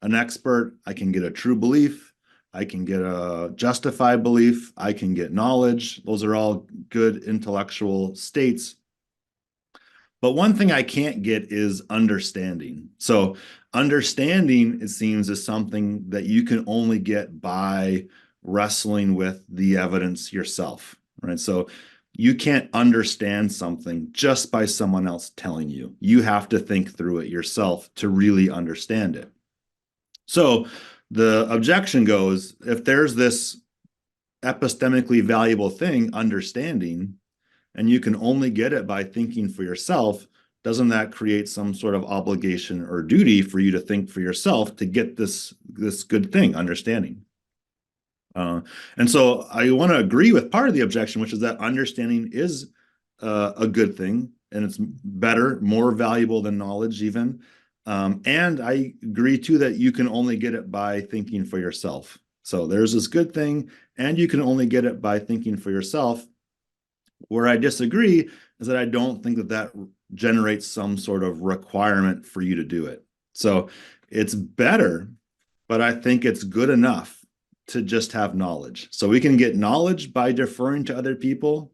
an expert, I can get a true belief, I can get a justified belief, I can get knowledge. Those are all good intellectual states. But one thing I can't get is understanding. So understanding, it seems, is something that you can only get by wrestling with the evidence yourself, right? So you can't understand something just by someone else telling you. You have to think through it yourself to really understand it. So the objection goes, if there's this epistemically valuable thing, understanding, and you can only get it by thinking for yourself, doesn't that create some sort of obligation or duty for you to think for yourself to get this good thing, understanding? And so I want to agree with part of the objection, which is that understanding is a good thing, and it's better, more valuable than knowledge even. And I agree too that you can only get it by thinking for yourself. So there's this good thing, and you can only get it by thinking for yourself. Where I disagree is that I don't think that generates some sort of requirement for you to do it. So it's better, but I think it's good enough to just have knowledge. So we can get knowledge by deferring to other people.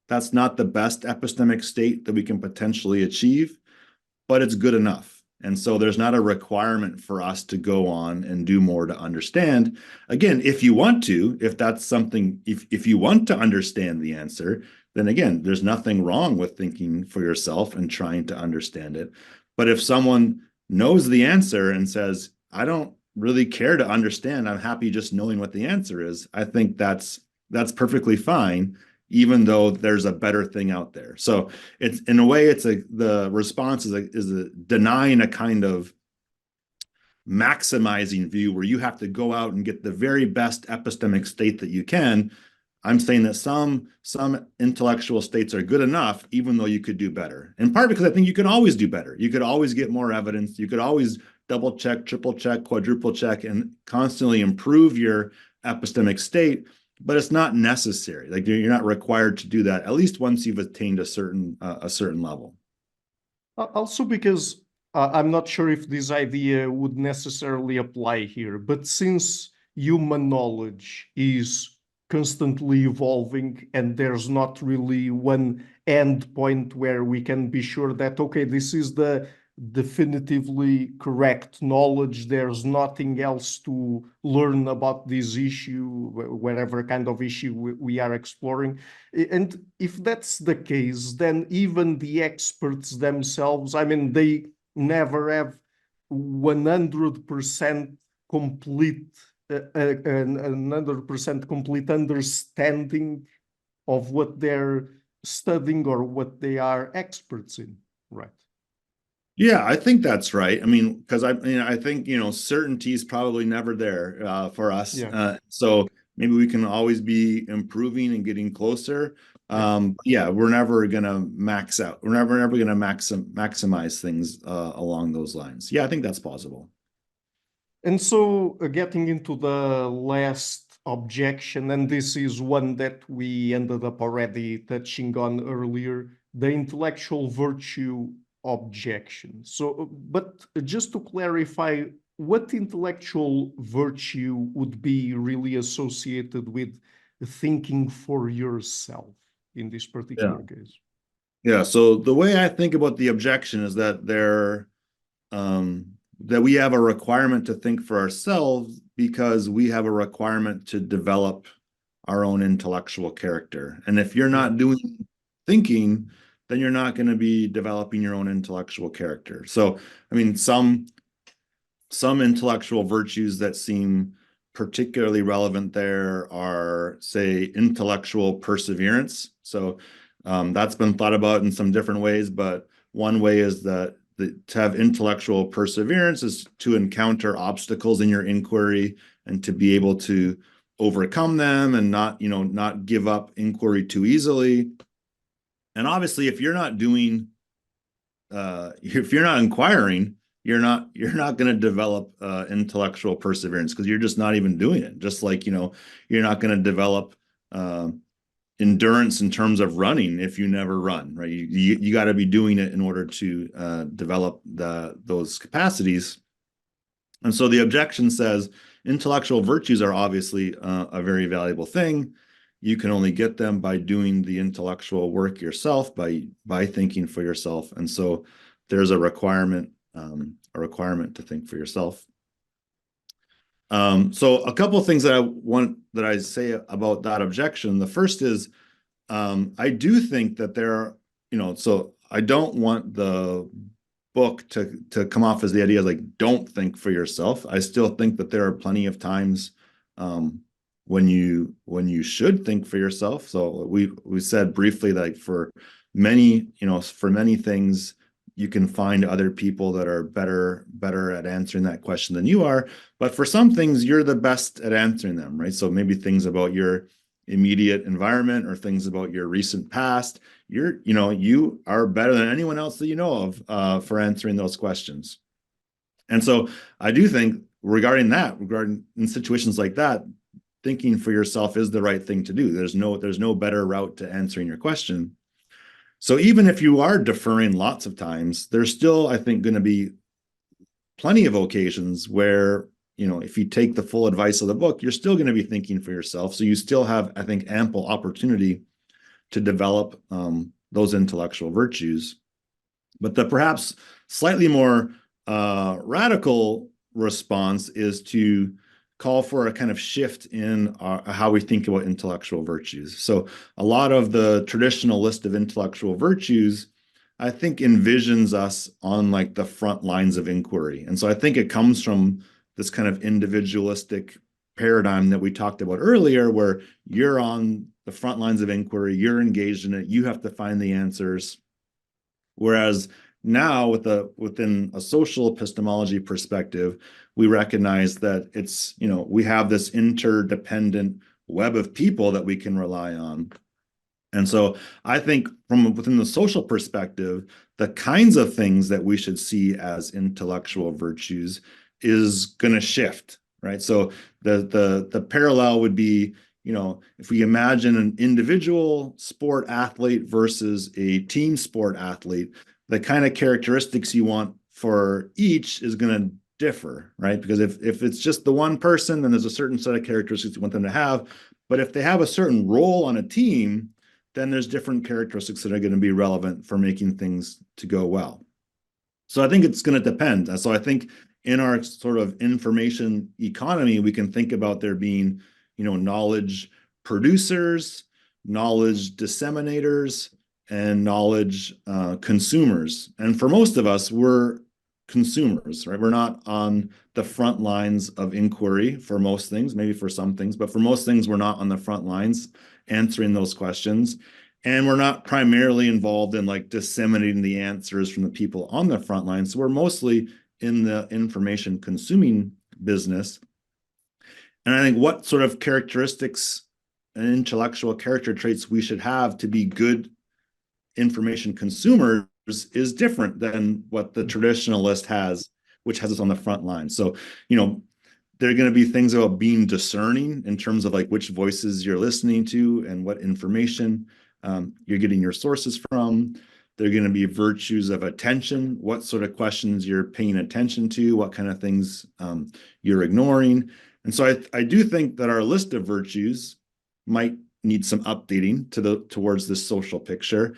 That's not the best epistemic state that we can potentially achieve, but it's good enough. And so there's not a requirement for us to go on and do more to understand. Again, if you want to, if that's something, if you want to understand the answer, then again, there's nothing wrong with thinking for yourself and trying to understand it. But if someone knows the answer and says, I don't really care to understand, I'm happy just knowing what the answer is, I think that's perfectly fine, even though there's a better thing out there. So it's, in a way, the response is denying a kind of maximizing view where you have to go out and get the very best epistemic state that you can. I'm saying that some intellectual states are good enough, even though you could do better. In part because I think you can always do better. You could always get more evidence. You could always double check, triple check, quadruple check, and constantly improve your epistemic state. But it's not necessary. Like, you're not required to do that, at least once you've attained a certain level. Also, because I'm not sure if this idea would necessarily apply here, but since human knowledge is constantly evolving and there's not really one end point where we can be sure that, okay, this is the definitively correct knowledge. There's nothing else to learn about this issue, whatever kind of issue we are exploring. And if that's the case, then even the experts themselves, I mean, they never have 100% complete, 100% complete understanding of what they're studying or what they are experts in, right? Yeah, I think that's right. I mean, because I think, certainty is probably never there for us. Yeah, So maybe we can always be improving and getting closer. yeah. Yeah, we're never gonna max out. We're never gonna maximize things along those lines. Yeah, I think that's possible. And so, getting into the last objection, and this is one that we ended up already touching on earlier, the intellectual virtue objection. So, but just to clarify, what intellectual virtue would be really associated with thinking for yourself in this Yeah. particular case? Yeah. So the way I think about the objection is that that we have a requirement to think for ourselves because we have a requirement to develop our own intellectual character. And if you're Yeah, not doing thinking, then you're not going to be developing your own intellectual character. So, I mean, some intellectual virtues that seem particularly relevant there are, say, intellectual perseverance. So that's been thought about in some different ways, but one way is that to have intellectual perseverance is to encounter obstacles in your inquiry and to be able to overcome them and not give up inquiry too easily. And obviously, if you're not inquiring, you're not going to develop intellectual perseverance because you're just not even doing it. Just like you're not going to develop endurance in terms of running if you never run, right? You got to be doing it in order to develop those capacities. And so the objection says intellectual virtues are obviously a very valuable thing. You can only get them by doing the intellectual work yourself, by thinking for yourself. And so there's a requirement to think for yourself. So a couple of things that I say about that objection. The first is I do think that there are, so I don't want the book to come off as the idea of like, don't think for yourself. I still think that there are plenty of times when you should think for yourself. So we said briefly that for many things, you can find other people that are better at answering that question than you are. But for some things, you're the best at answering them, right? So maybe things about your immediate environment or things about your recent past, you are better than anyone else that you know of for answering those questions. And so I do think regarding in situations like that, thinking for yourself is the right thing to do. There's no better route to answering your question. So even if you are deferring lots of times, there's still, I think, going to be plenty of occasions where, if you take the full advice of the book, you're still going to be thinking for yourself. So you still have, I think, ample opportunity to develop those intellectual virtues. But the perhaps slightly more radical response is to call for a kind of shift in how we think about intellectual virtues. So a lot of the traditional list of intellectual virtues, I think, envisions us on like the front lines of inquiry. And so I think it comes from this kind of individualistic paradigm that we talked about earlier, where you're on the front lines of inquiry, you're engaged in it, you have to find the answers. Whereas now within a social epistemology perspective, we recognize that it's, we have this interdependent web of people that we can rely on. And so I think from within the social perspective, the kinds of things that we should see as intellectual virtues is going to shift, right? So the parallel would be, if we imagine an individual sport athlete versus a team sport athlete, the kind of characteristics you want for each is going to differ, right? Because if it's just the one person, then there's a certain set of characteristics you want them to have. But if they have a certain role on a team, then there's different characteristics that are going to be relevant for making things to go well. So I think it's going to depend. So I think in our sort of information economy, we can think about there being, knowledge producers, knowledge disseminators, and knowledge consumers. And for most of us, we're consumers, right? We're not on the front lines of inquiry for most things, maybe for some things, but for most things, we're not on the front lines answering those questions. And we're not primarily involved in like disseminating the answers from the people on the front line. So we're mostly in the information consuming business. And I think what sort of characteristics and intellectual character traits we should have to be good information consumers is different than what the traditionalist has, which has us on the front line. So, there are going to be things about being discerning in terms of like which voices you're listening to and what information you're getting your sources from. There are going to be virtues of attention, what sort of questions you're paying attention to, what kind of things you're ignoring. And so I do think that our list of virtues might need some updating towards this social picture.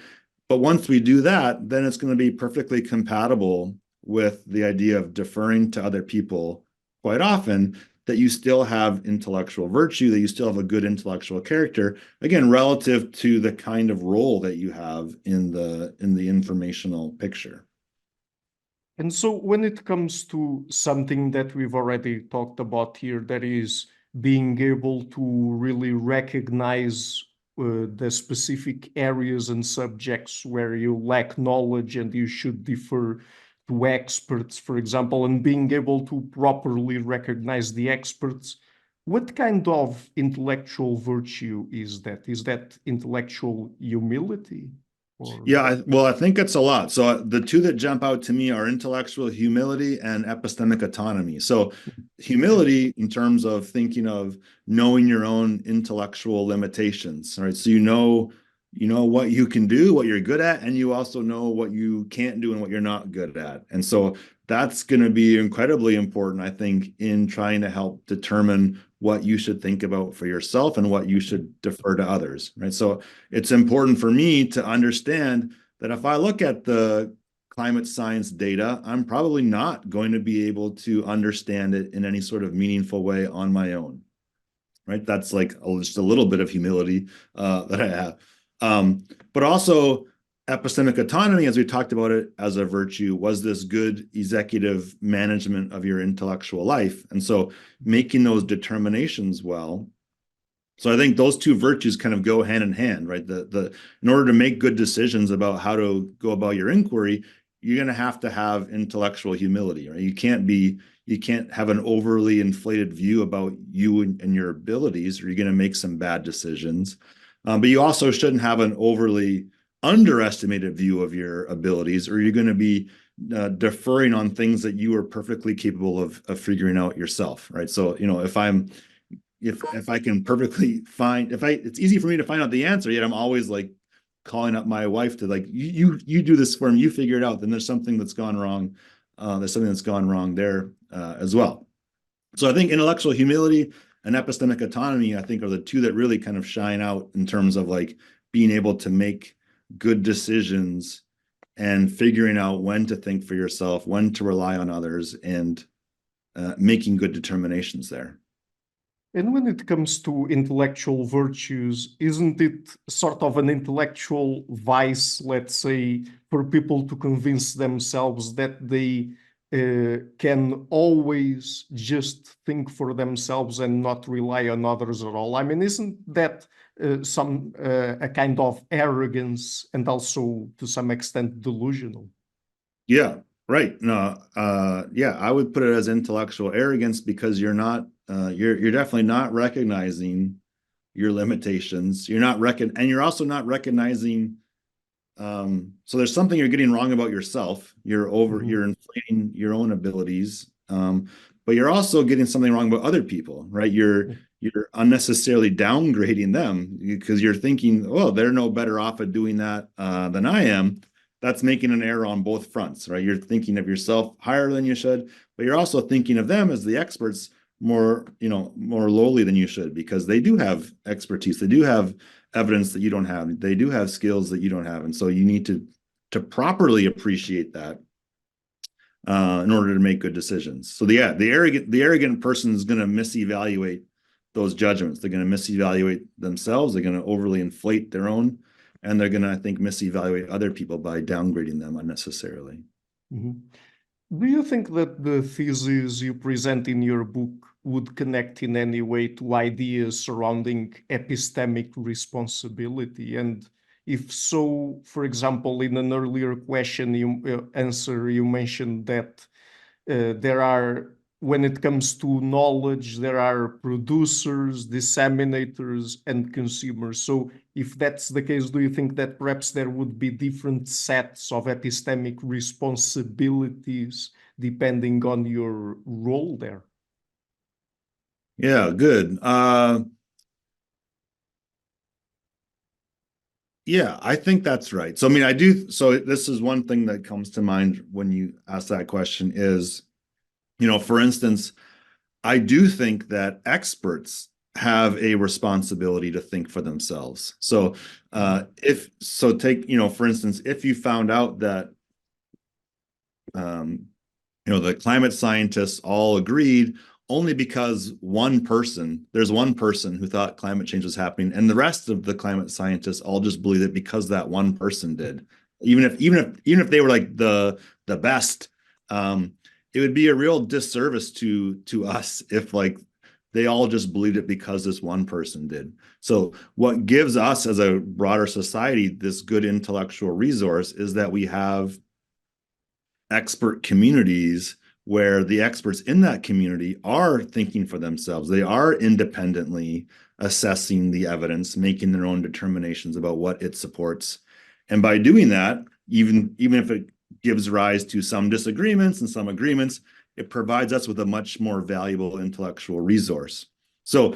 But once we do that, then it's going to be perfectly compatible with the idea of deferring to other people quite often, that you still have intellectual virtue, that you still have a good intellectual character, again, relative to the kind of role that you have in the informational picture. And so when it comes to something that we've already talked about here, that is being able to really recognize the specific areas and subjects where you lack knowledge and you should defer to experts, for example, and being able to properly recognize the experts, what kind of intellectual virtue is that? Is that intellectual humility? Yeah, I think it's a lot. So the two that jump out to me are intellectual humility and epistemic autonomy. So humility in terms of thinking of knowing your own intellectual limitations, right? So you know what you can do, what you're good at, and you also know what you can't do and what you're not good at. And so that's going to be incredibly important, I think, in trying to help determine what you should think about for yourself and what you should defer to others, right? So it's important for me to understand that if I look at the climate science data, I'm probably not going to be able to understand it in any sort of meaningful way on my own, right? That's like just a little bit of humility that I have. But also epistemic autonomy, as we talked about it as a virtue, was this good executive management of your intellectual life. And so making those determinations well. So I think those two virtues kind of go hand in hand, right? In order to make good decisions about how to go about your inquiry, you're going to have intellectual humility, right? You can't have an overly inflated view about you and your abilities, or you're going to make some bad decisions. But you also shouldn't have an overly underestimated view of your abilities, or you're going to be deferring on things that you are perfectly capable of figuring out yourself, right? So, if I can perfectly it's easy for me to find out the answer, yet I'm always like calling up my wife to like, you do this for me, you figure it out, then there's something that's gone wrong. There's something that's gone wrong there as well. So I think intellectual humility and epistemic autonomy, I think, are the two that really kind of shine out in terms of like being able to make good decisions and figuring out when to think for yourself, when to rely on others, and making good determinations there. And when it comes to intellectual virtues, isn't it sort of an intellectual vice, let's say, for people to convince themselves that they can always just think for themselves and not rely on others at all? I mean, isn't that a kind of arrogance and also to some extent delusional? Yeah, right. No, yeah, I would put it as intellectual arrogance, because you're definitely not recognizing your limitations. And you're also not recognizing. So there's something you're getting wrong about yourself. You're inflating your own abilities, but you're also getting something wrong about other people, right? You're unnecessarily downgrading them because you're thinking, oh, they're no better off at doing that than I am. That's making an error on both fronts, right? You're thinking of yourself higher than you should, but you're also thinking of them as the experts more lowly than you should, because they do have expertise. They do have evidence that you don't have. They do have skills that you don't have. And so you need to properly appreciate that. in order to make good decisions. So the arrogant person is going to misevaluate those judgments. They're going to misevaluate themselves. They're going to overly inflate their own, and they're going to, I think, misevaluate other people by downgrading them unnecessarily. Mhm. Do you think that the thesis you present in your book would connect in any way to ideas surrounding epistemic responsibility? And if so, for example, in an earlier question you mentioned that there are, when it comes to knowledge, there are producers, disseminators, and consumers. So if that's the case, do you think that perhaps there would be different sets of epistemic responsibilities depending on your role there? Yeah, good. Yeah, I think that's right. So, I mean, I do. So, this is one thing that comes to mind when you ask that question is, for instance, I do think that experts have a responsibility to think for themselves. So, take, for instance, if you found out that, the climate scientists all agreed only because there's one person who thought climate change was happening, and the rest of the climate scientists all just believe it because that one person did. Even if they were like the best, it would be a real disservice to us if like they all just believed it because this one person did. So what gives us as a broader society this good intellectual resource is that we have expert communities where the experts in that community are thinking for themselves. They are independently assessing the evidence, making their own determinations about what it supports. And by doing that, even if it gives rise to some disagreements and some agreements, it provides us with a much more valuable intellectual resource. So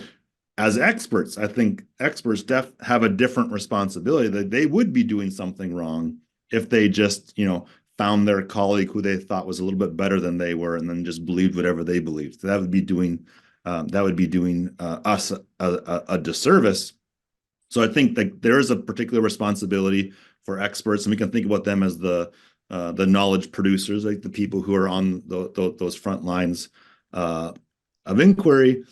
as experts, I think experts have a different responsibility that they would be doing something wrong if they just, found their colleague who they thought was a little bit better than they were and then just believed whatever they believed. So that would be doing us a disservice. So I think that there is a particular responsibility for experts, and we can think about them as the knowledge producers, like the people who are on those front lines of inquiry.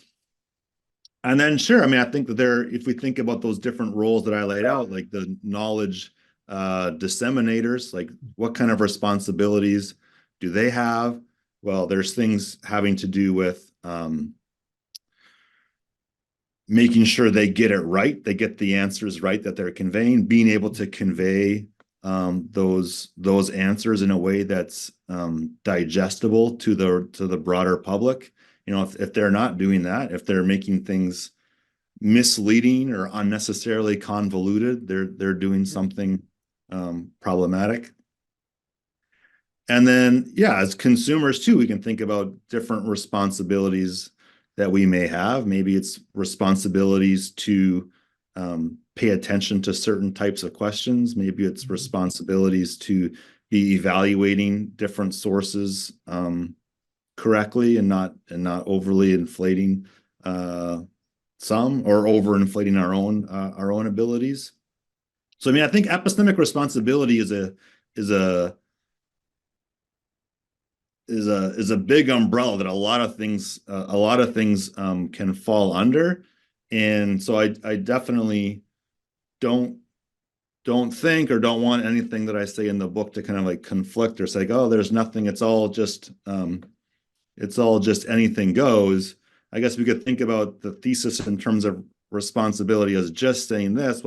And then, sure, I mean, I think that if we think about those different roles that I laid out, like the knowledge disseminators, like what kind of responsibilities do they have? Well, there's things having to do with making sure they get it right, they get the answers right that they're conveying, being able to convey those answers in a way that's digestible to the broader public. If they're not doing that, if they're making things misleading or unnecessarily convoluted, they're doing something problematic. And then, yeah, as consumers too, we can think about different responsibilities that we may have. Maybe it's responsibilities to pay attention to certain types of questions. Maybe it's responsibilities to be evaluating different sources correctly and not overly inflating some or overinflating our own abilities. So, I mean, I think epistemic responsibility is a big umbrella that a lot of things can fall under. And so I definitely don't think or don't want anything that I say in the book to kind of like conflict or say, oh, there's nothing, it's all just anything goes. I guess we could think about the thesis in terms of responsibility as just saying this.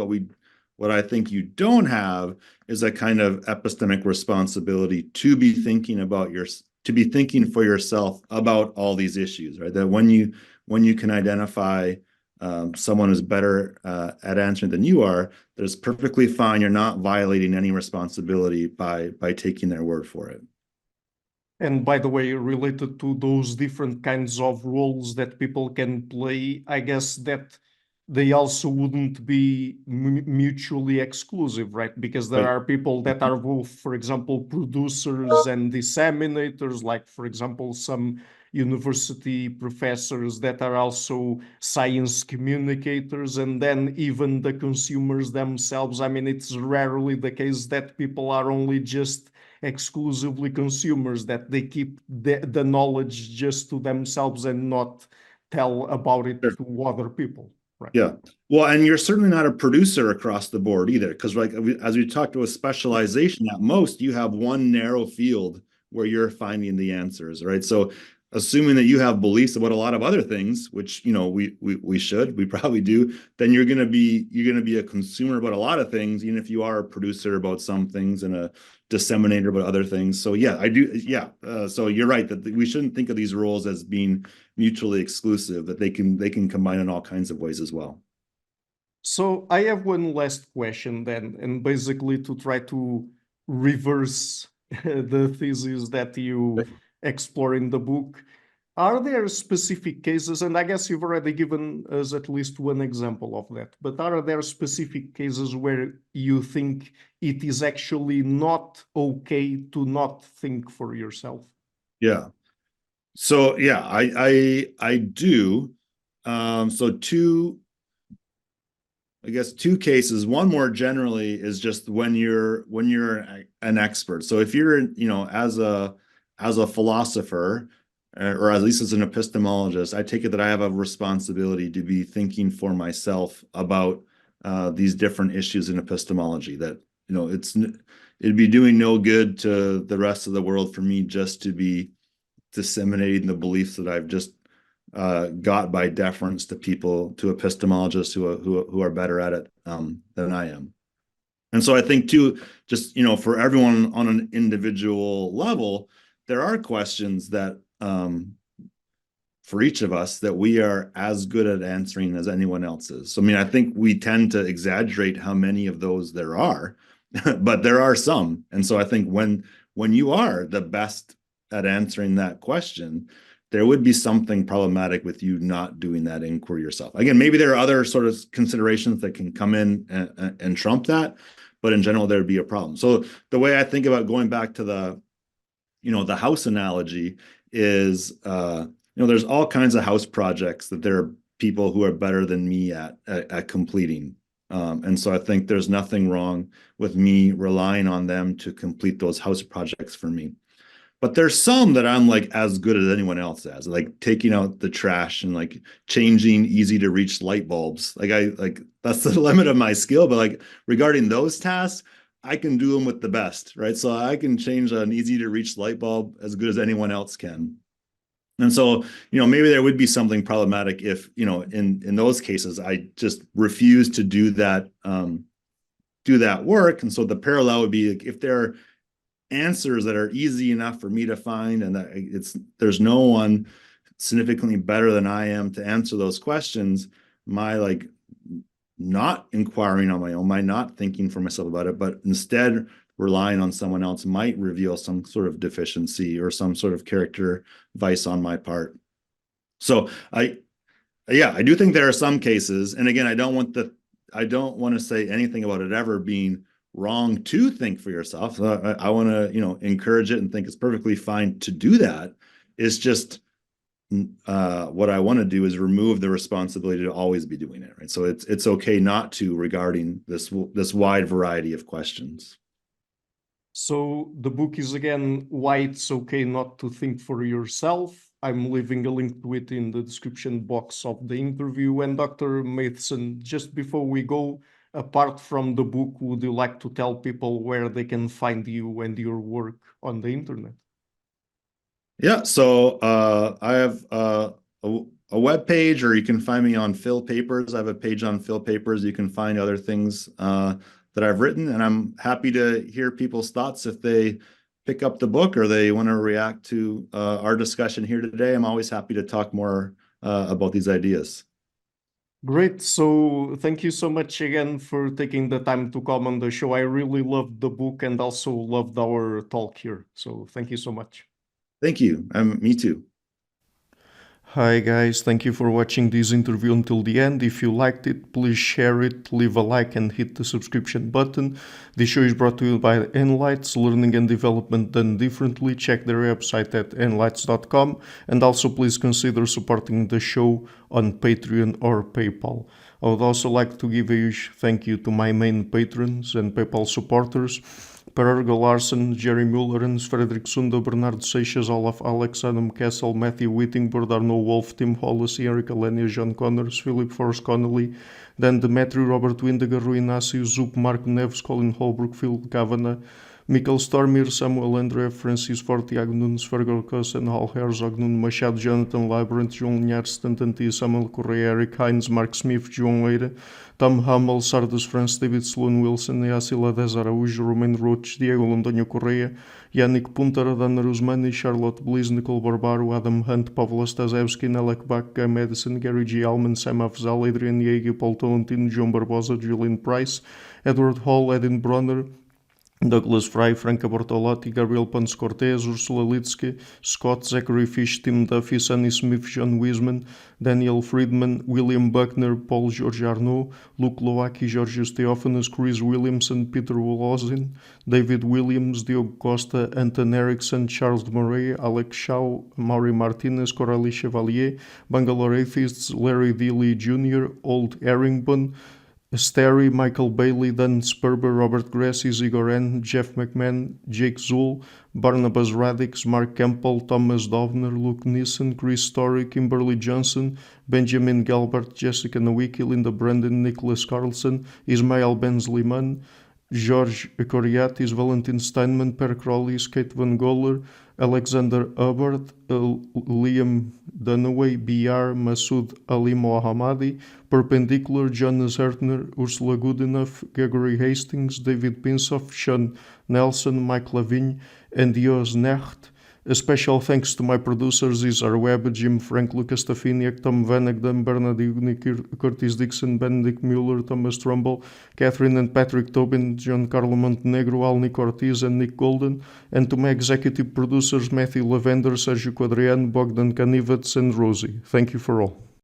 What I think you don't have is a kind of epistemic responsibility to be thinking for yourself about all these issues, right? That when you can identify someone who's better at answering than you are, that is perfectly fine. You're not violating any responsibility by taking their word for it. And by the way, related to those different kinds of roles that people can play, I guess that they also wouldn't be mutually exclusive, right? Because there Right. are people that are both, for example, producers and disseminators, like, for example, some university professors that are also science communicators, and then even the consumers themselves. I mean, it's rarely the case that people are only just exclusively consumers, that they keep the knowledge just to themselves and not tell about it Sure. to other people. Right. Yeah. Well, and you're certainly not a producer across the board either, because like as we talked about specialization, at most you have one narrow field where you're finding the answers, right? So assuming that you have beliefs about a lot of other things, which we probably do, then you're gonna be a consumer about a lot of things, even if you are a producer about some things and a disseminator about other things. So yeah, I do. Yeah. So you're right that we shouldn't think of these roles as being mutually exclusive, that they can combine in all kinds of ways as well. So I have one last question then, and basically to try to reverse the thesis that you explore in the book. Are there specific cases, and I guess you've already given us at least one example of that, but are there specific cases where you think it is actually not okay to not think for yourself? Yeah. So yeah, I do. So I guess two cases. One more generally is just when you're an expert. So if you're, as a philosopher, or at least as an epistemologist, I take it that I have a responsibility to be thinking for myself about these different issues in epistemology. That it'd be doing no good to the rest of the world for me just to be disseminating the beliefs that I've just got by deference to people, to epistemologists who are better at it than I am. And so I think too, just for everyone on an individual level, there are questions that for each of us that we are as good at answering as anyone else is. So I mean, I think we tend to exaggerate how many of those there are, but there are some. And so I think when you are the best at answering that question, there would be something problematic with you not doing that inquiry yourself. Again, maybe there are other sort of considerations that can come in and trump that, but in general, there'd be a problem. So the way I think about going back to the house analogy is, there's all kinds of house projects that there are people who are better than me at completing. And so I think there's nothing wrong with me relying on them to complete those house projects for me. But there's some that I'm like as good as anyone else as, like taking out the trash and like changing easy to reach light bulbs. Like that's the limit of my skill. But like regarding those tasks, I can do them with the best, right? So I can change an easy to reach light bulb as good as anyone else can. And so, maybe there would be something problematic if, in those cases, I just refuse to do that work. And so the parallel would be like, if there are answers that are easy enough for me to find, and that there's no one significantly better than I am to answer those questions, my like not inquiring on my own, my not thinking for myself about it, but instead relying on someone else might reveal some sort of deficiency or some sort of character vice on my part. So I do think there are some cases, and again, I don't want to say anything about it ever being wrong to think for yourself. I want to, encourage it and think it's perfectly fine to do that. It's just what I want to do is remove the responsibility to always be doing it, right? So it's okay not to, regarding this wide variety of questions. So the book is again why it's okay not to think for yourself. I'm leaving a link to it in the description box of the interview. And Dr. Matheson, just before we go, apart from the book, would you like to tell people where they can find you and your work on the internet? Yeah, so I have a web page, or you can find me on Phil Papers. I have a page on Phil Papers. You can find other things that I've written, and I'm happy to hear people's thoughts if they pick up the book or they want to react to our discussion here today. I'm always happy to talk more about these ideas. Great. So thank you so much again for taking the time to come on the show. I really loved the book and also loved our talk here. So thank you so much. Thank you. Me too. Hi guys, thank you for watching this interview until the end. If you liked it, please share it, leave a like and hit the subscription button. This show is brought to you by Enlights, learning and development done differently. Check their website at enlights.com, and also please consider supporting the show on Patreon or PayPal. I would also like to give a huge thank you to my main patrons and PayPal supporters: Per Ergo Larsen, Jerry Mullerens, Frederick Sunda, Bernardo Seixas, Olaf Alex, Adam Kessel, Matthew Whittingbird, Arno Wolf, Tim Hollis, Eric Alenia, John Connors, Philip Forrest Connolly, Dan Demetri, Robert Windiger, Rui Inácio, Zup, Marco Neves, Colin Holbrook, Phil Kavanagh, Michael Stormir, Samuel André, Francis Forte, Tiago Nunes, Fergal Cossen, Hal Herzog, Nuno Machado, Jonathan Labyrinth, João Linhares, Stantanti, Samuel Correia, Eric Hines, Mark Smith, João Eira, Tom Hummel, Sardas France, David Sloan Wilson, Yacila Dez Araújo, Romain Roach, Diego Londonho Correia, Yannick Punter, Adana Rusmani, Charlotte Bliss, Nicole Barbaro, Adam Hunt, Pavlo Stasevski, Nelek Baka, Madison, Gary G. Alman, Sam Afzal, Adrian Yeager, Paul Tolentino, João Barbosa, Julian Price, Edward Hall, Edin Bronner, Douglas Fry, Franca Bortolotti, Gabriel Ponce Cortez, Ursula Litsky, Scott, Zachary Fish, Tim Duffy, Sonny Smith, John Wiseman, Daniel Friedman, William Buckner, Paul George Arnaud, Luke Lowacki, Georgios Theophanes, Chris Williamson, Peter Wolozin, David Williams, Diogo Costa, Anton Erickson, Charles de Moray, Alex Shaw, Maury Martinez, Coralie Chevalier, Bangalore Atheists, Larry Dealey Jr., Old Erringbone, Sterry, Michael Bailey, Dan Sperber, Robert Grassi, Igor N., Jeff McMahon, Jake Zool, Barnabas Radix, Mark Campbell, Thomas Dovner, Luke Nissen, Chris Story, Kimberly Johnson, Benjamin Galbert, Jessica Nowicki, Linda Brandon, Nicholas Carlson, Ismael Benzliman, George Coriatis, Valentin Steinman, Per Crowley, Kate Van Goller, Alexander Hubbard, Liam Dunaway, BR, Masood Ali Mohammadi, Perpendicular, Jonas Hertner, Ursula Goodenough, Gregory Hastings, David Pinsoff, Sean Nelson, Mike Lavigne, and Dios Necht. A special thanks to my producers: Isar Webb, Jim Frank, Lucas Stafiniak, Tom Vanagdam, Bernard Ugni, Curtis Dixon, Benedict Mueller, Thomas Trumbull, Catherine and Patrick Tobin, Giancarlo Montenegro, Alnick Ortiz, and Nick Golden, and to my executive producers Matthew Lavender, Sergio Quadriano, Bogdan Kanivets, and Rosie. Thank you for all.